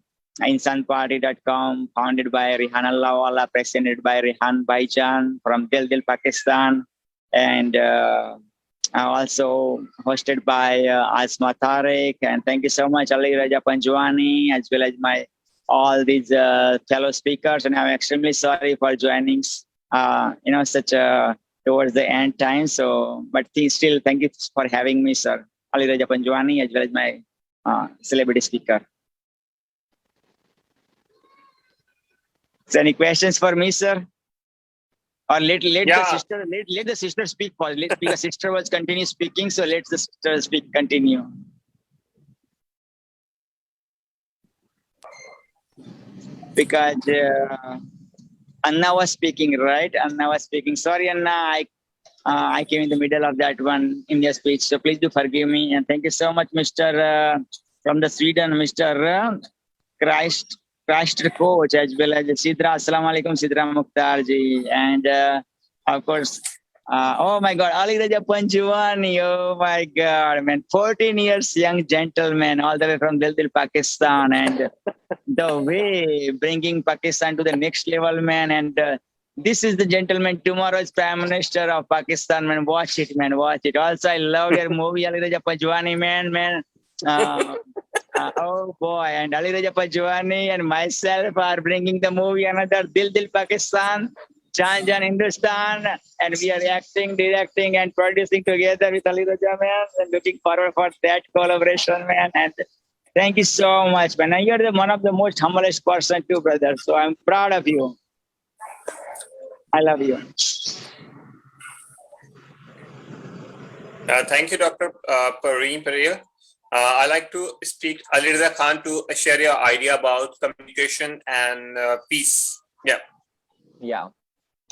insanparty.com, founded by Rehan Allahwala, presented by Rehan Baijan from Delhi, Pakistan, and also hosted by Asma Tariq. And thank you so much, Ali Raza Panjwani, as well as my all these fellow speakers. And I'm extremely sorry for joining, such towards the end time. So, but still, thank you for having me, sir. Ali Raza Panjwani, as well as my celebrity speaker. So, any questions for me, sir? Or let the sister speak first. Because sister was continue speaking, so let the sister speak continue. Because Anna was speaking, right? Anna was speaking. Sorry, Anna, I came in the middle of that one in your speech, so please do forgive me. And thank you so much, Mr. From the Sweden, Mr. Christ Coach, as well as Sidra. Assalamu alaikum, Sidra Mukhtar ji. And of course, oh my God, Ali Raza Panjwani. Oh my God, man, 14 years young gentleman, all the way from Delhi, Pakistan, and the way bringing Pakistan to the next level, man. And this is the gentleman, tomorrow's Prime Minister of Pakistan, man. Watch it, man. Watch it. Also, I love your movie, Ali Raza Panjwani, man. Oh boy, and Ali Raza Panjwani and myself are bringing the movie another Dil Pakistan, Jan Hindustan, and we are acting, directing, and producing together with Ali Raza, man, and looking forward for that collaboration, man. And thank you so much, man. And you're one of the most humblest person too, brother. So I'm proud of you. I love you. Thank you, Dr. Pareen Pereira. I'd like to speak Ali Raza Khan to share your idea about communication and peace. Yeah.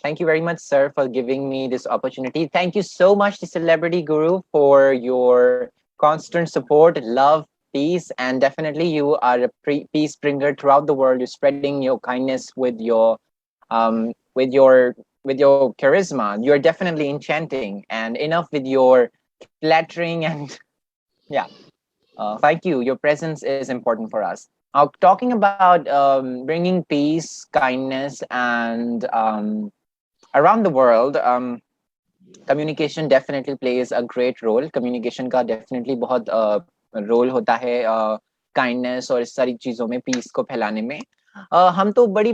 Thank you very much, sir, for giving me this opportunity. Thank you so much, the Celebrity Guru, for your constant support, love, peace, and definitely you are a peace bringer throughout the world. You're spreading your kindness with your charisma. You're definitely enchanting, and enough with your flattering and yeah. Thank you. Your presence is important for us. Now, talking about bringing peace, kindness, and around the world, communication definitely plays a great role. Communication का definitely बहुत role होता है kindness और इस सारी चीजों में peace को फैलाने में. हम तो बड़ी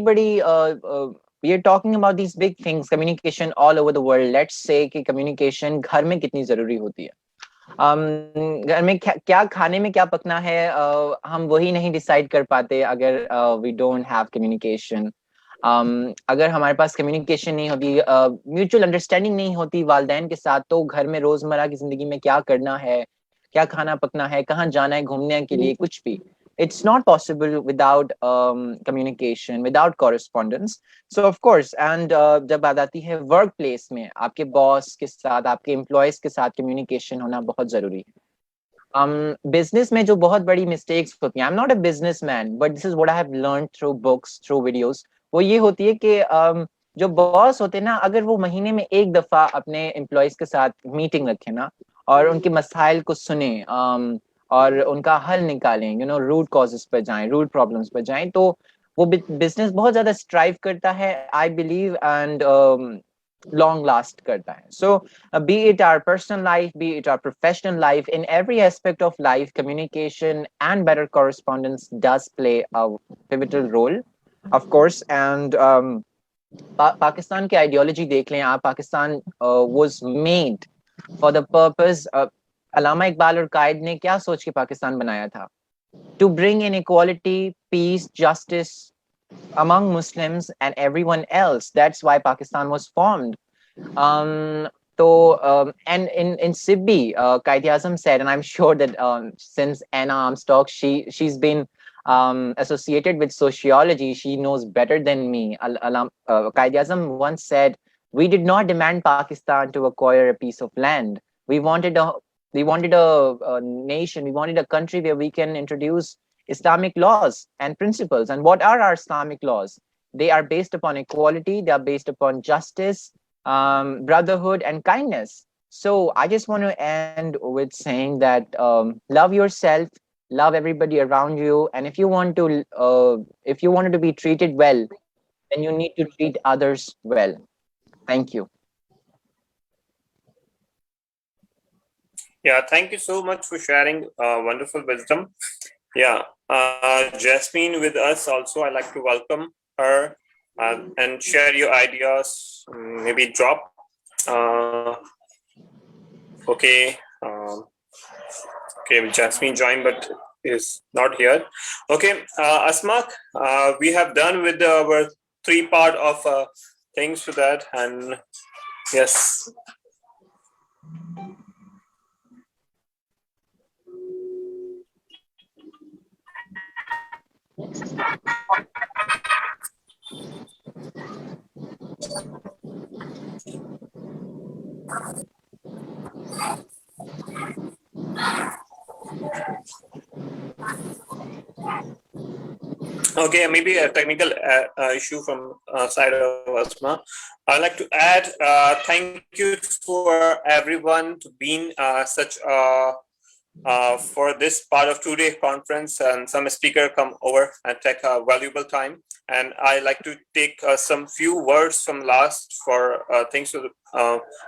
we are talking about these big things, communication all over the world. Let's say कि communication घर में कितनी जरूरी होती है. घर में क्या खाने में क्या पकना है हम वही नहीं डिसाइड कर पाते अगर we don't have communication. अगर हमारे पास कम्युनिकेशन नहीं होती, म्यूचुअल अंडरस्टैंडिंग नहीं होती वालिदैन के साथ, तो घर में रोजमर्रा की जिंदगी में क्या करना है, क्या खाना पकना है, कहाँ जाना है घूमने के लिए, कुछ भी, it's not possible without communication, without correspondence. So of course, and जब बात आती है वर्क प्लेस में आपके बॉस के साथ, आपके एम्प्लॉयज के साथ कम्युनिकेशन होना बहुत जरूरी है. बिजनेस में जो बहुत बड़ी मिस्टेक्स होती हैं, I am not a businessman but this is what I have learned through books, through videos, वो ये होती है कि जो बॉस होते हैं ना, अगर वो महीने में एक दफा अपने एम्प्लॉयज के साथ मीटिंग रखें ना और उनके मसाइल को सुने और उनका हल निकालें, रूट कॉजेस पर जाएं, रूट प्रॉब्लम्स पर जाएं, तो वो बिजनेस बहुत ज्यादा स्ट्राइव करता है, I believe, and long last करता है. So be it our personal life, be it our professional life, in every aspect of life, communication and better correspondence does play a pivotal role, of course. And Pakistan की ideology देख लें आप, Pakistan was made for the purpose of, Allama Iqbal और कायद ने क्या सोच के पाकिस्तान बनाया था? To bring in equality, peace, justice among Muslims and everyone else. That's why Pakistan was formed. And in Sibbi, Quaid-e-Azam said, and I'm sure that since Ainna Armstrong, she's been associated with sociology, she knows better than me. Quaid-e-Azam once said, "We did not demand Pakistan to acquire a piece of land. We wanted a nation. We wanted a country where we can introduce Islamic laws and principles. And what are our Islamic laws? They are based upon equality. They are based upon justice, brotherhood, and kindness." So I just want to end with saying that love yourself, love everybody around you, and if you wanted to be treated well, then you need to treat others well. Thank you. Yeah, thank you so much for sharing wonderful wisdom. Yeah, Jasmine with us also. I'd like to welcome her and share your ideas. Maybe drop. Okay. Okay, Jasmine joined but is not here. Okay, Asma, we have done with our 3 part of things for that, and yes. Okay, maybe a technical issue from side of Asma. I'd like to add, thank you for everyone to being such for this part of today's conference, and some speaker come over and take a valuable time. And I like to take some few words from last for things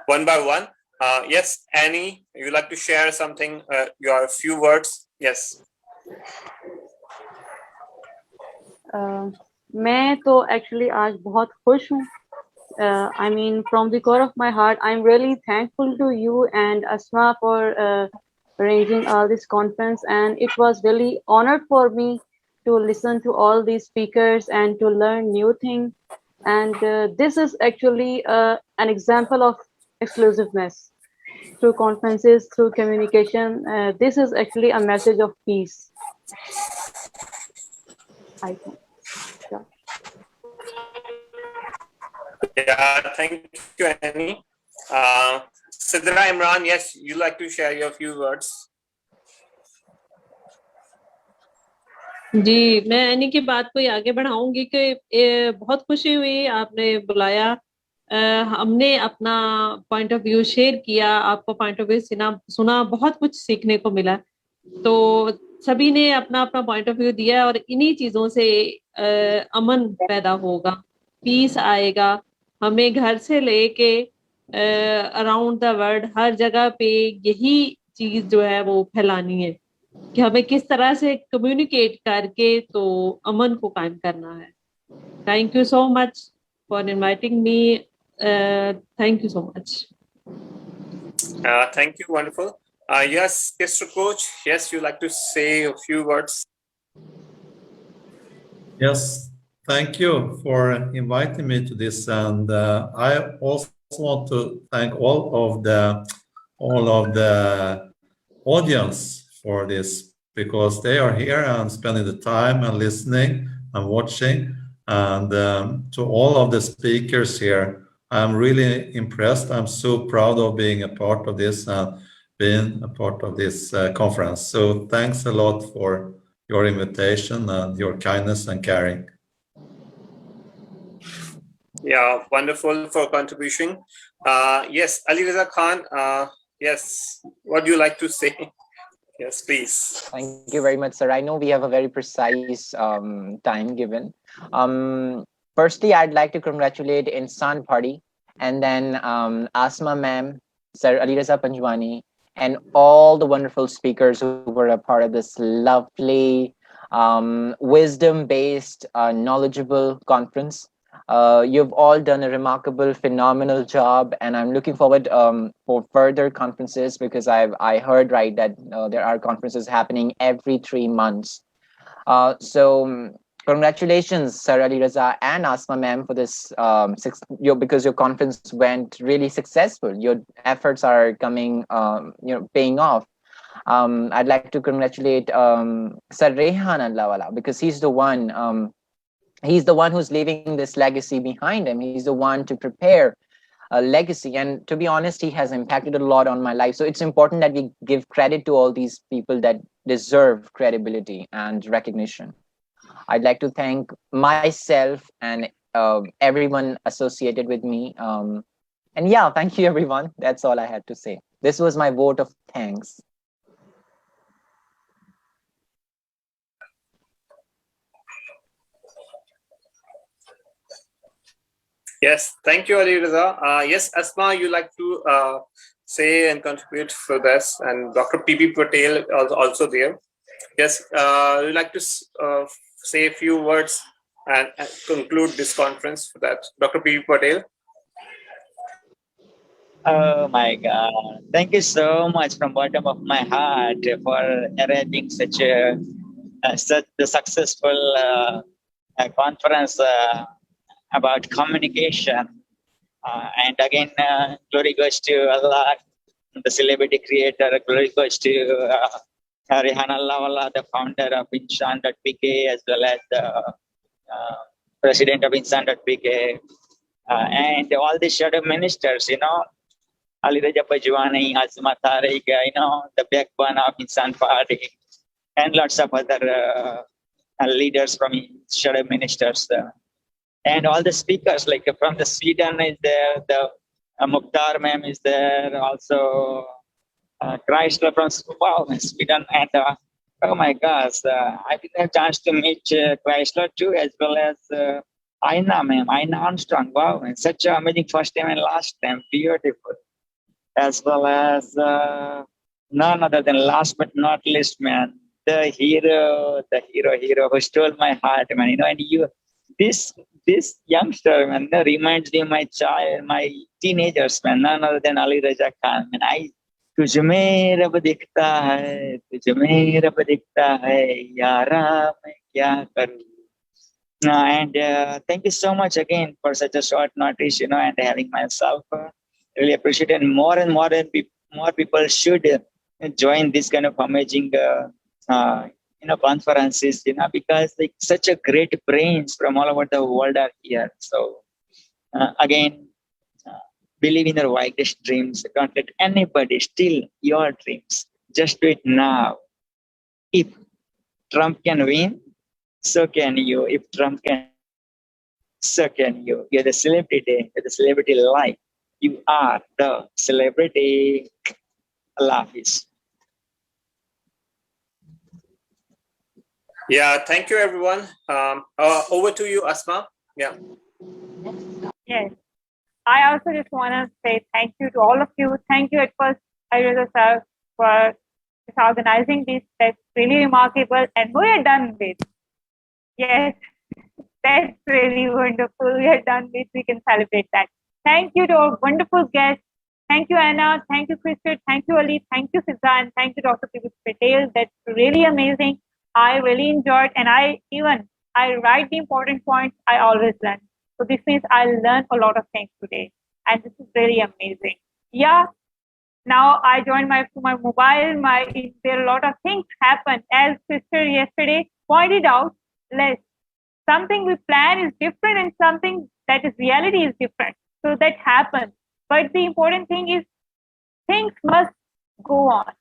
one by one. Yes, Annie, you like to share something? Your few words. Yes. मैं तो actually आज बहुत खुश हूँ. I mean, from the core of my heart, I'm really thankful to you and Asma for arranging all this conference, and it was really honored for me to listen to all these speakers and to learn new things. And this is actually an example of exclusiveness through conferences, through communication. This is actually a message of peace, I think. Yeah, thank you, Annie. Sidra Imran, yes, you like to share your few words. जी, मैं any की बात को आगे बढ़ाऊंगी कि बहुत खुशी हुई आपने बुलाया. हमने अपना पॉइंट ऑफ व्यू शेयर किया, आपको पॉइंट ऑफ व्यू सुना, बहुत कुछ सीखने को मिला. तो सभी ने अपना अपना पॉइंट ऑफ व्यू दिया और इन्हीं चीजों से अमन पैदा होगा, पीस आएगा. हमें घर से लेके अराउंड द वर्ल्ड हर जगह पे यही चीज जो है वो फैलानी है कि हमें किस तरह से कम्युनिकेट करके तो अमन को कायम करना है. Thank you so much for inviting me. Thank you so much. Thank you, wonderful. Yes, Mr. Coach, yes, you like to say a few words? Yes, thank you for inviting me to this, and I also want to thank all of the audience for this, because they are here and spending the time and listening and watching. And to all of the speakers here, I'm really impressed. I'm so proud of being a part of this and being a part of this conference. So thanks a lot for your invitation and your kindness and caring. Yeah, wonderful for contribution. Yes, Ali Raza Khan, yes, what do you like to say? Yes, please. Thank you very much, sir. I know we have a very precise time given. Firstly, I'd like to congratulate Insan Party, and then Asma ma'am, Sir Ali Raza Panjwani, and all the wonderful speakers who were a part of this lovely, wisdom-based, knowledgeable conference. You've all done a remarkable, phenomenal job, and I'm looking forward for further conferences, because I heard right that there are conferences happening every 3 months. So Congratulations, Sir Ali Raza and Asma ma'am, for this because your conference went really successful. Your efforts are coming, paying off. I'd like to congratulate Sir Rehan Allawala, because he's the one who's leaving this legacy behind him. He's the one to prepare a legacy, and to be honest, he has impacted a lot on my life. So it's important that we give credit to all these people that deserve credibility and recognition. I'd like to thank myself and everyone associated with me. And yeah, thank you, everyone. That's all I had to say. This was my vote of thanks. Yes, thank you, Ali Raza. Yes, Asma, you like to say and contribute for this, and Dr. P.P. Patel also there. Yes, you'd like to say a few words and conclude this conference for that. Dr. P.P. Patel. Oh my God. Thank you so much from bottom of my heart for arranging such a successful conference about communication. And again, glory goes to Allah, the celebrity creator. Glory goes to Rehan Allawala, the founder of Insan.pk, as well as the president of Insan.pk, and all the shadow ministers, Ali Raza Panjwani, Asma Tariq, the backbone of Insan Party, and lots of other leaders from shadow ministers. And all the speakers, like from the Sweden is there, the Mukhtar ma'am is there, also Chrysler from Sweden, and oh my gosh, I didn't have a chance to meet Chrysler too, as well as Ainna Armstrong. Wow, and such an amazing first time and last time, beautiful. As well as none other than last but not least, man, the hero who stole my heart, man. And this youngster, man, reminds me of my teenagers, man. None other than Ali Raza Khan, man. तुझ में रब दिखता है, तुझ में रब दिखता है, यारा मैं क्या करूं. And thank you so much again for such a short notice, and having myself. Really appreciate it. And more people should join this kind of amazing conferences, because like such a great brains from all over the world are here. So again, believe in your wildest dreams. Don't let anybody steal your dreams. Just do it now. If Trump can win, so can you. If Trump can, so can you. You're the celebrity. You're the celebrity life. You are the celebrity. Allah Hafiz. Yeah, thank you, everyone. Over to you, Asma. Yeah. Yes. I also just want to say thank you to all of you. Thank you at first, Ali Raza sir, for organizing this. That's really remarkable. And we are done with. Yes, that's really wonderful. We are done with. We can celebrate that. Thank you to our wonderful guests. Thank you, Anna. Thank you, Krishna. Thank you, Ali. Thank you, Sidha. And thank you, Dr. P.P. Patel. That's really amazing. I really enjoyed, and I write the important points. I always learn. So this means I learned a lot of things today, and this is really amazing. Yeah. Now I joined my mobile. There are a lot of things happen. As sister yesterday pointed out, something we plan is different, and something that is reality is different. So that happens. But the important thing is things must go on.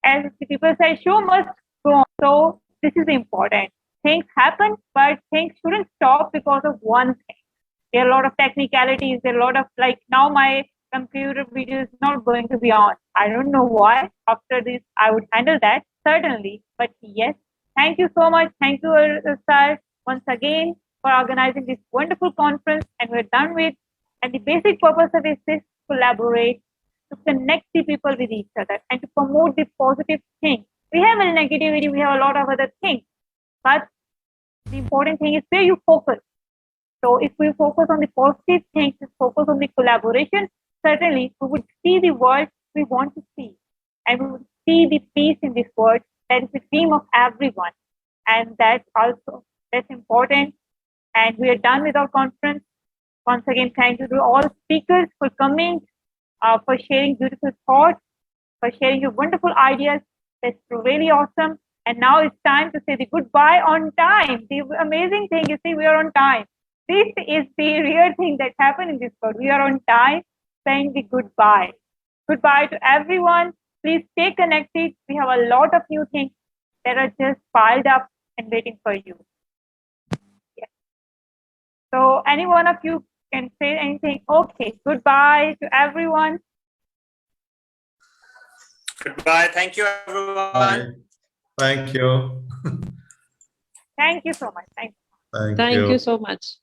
As people say, show must go on. So this is important. Things happen, but things shouldn't stop because of one thing. There are a lot of technicalities. There are a lot of now my computer video is not going to be on. I don't know why. After this, I would handle that certainly. But yes, thank you so much. Thank you, sir, once again for organizing this wonderful conference. And we're done with. And the basic purpose of it is to collaborate, to connect the people with each other, and to promote the positive things. We have a negativity. We have a lot of other things. But the important thing is where you focus. So if we focus on the positive things, focus on the collaboration, certainly we would see the world we want to see. And we would see the peace in this world. That is the dream of everyone. And that's also That's important. And we are done with our conference. Once again, thank you to all speakers for coming, for sharing beautiful thoughts, for sharing your wonderful ideas. That's really awesome. And now it's time to say the goodbye on time. The amazing thing is, we are on time. This is the real thing that happened in this world. We are on time saying the goodbye. Goodbye to everyone. Please stay connected. We have a lot of new things that are just piled up and waiting for you. Yeah. So any one of you can say anything. Okay, goodbye to everyone. Goodbye. Thank you, everyone. Bye. Thank you. Thank you so much. Thank you. Thank Thank you you. so much.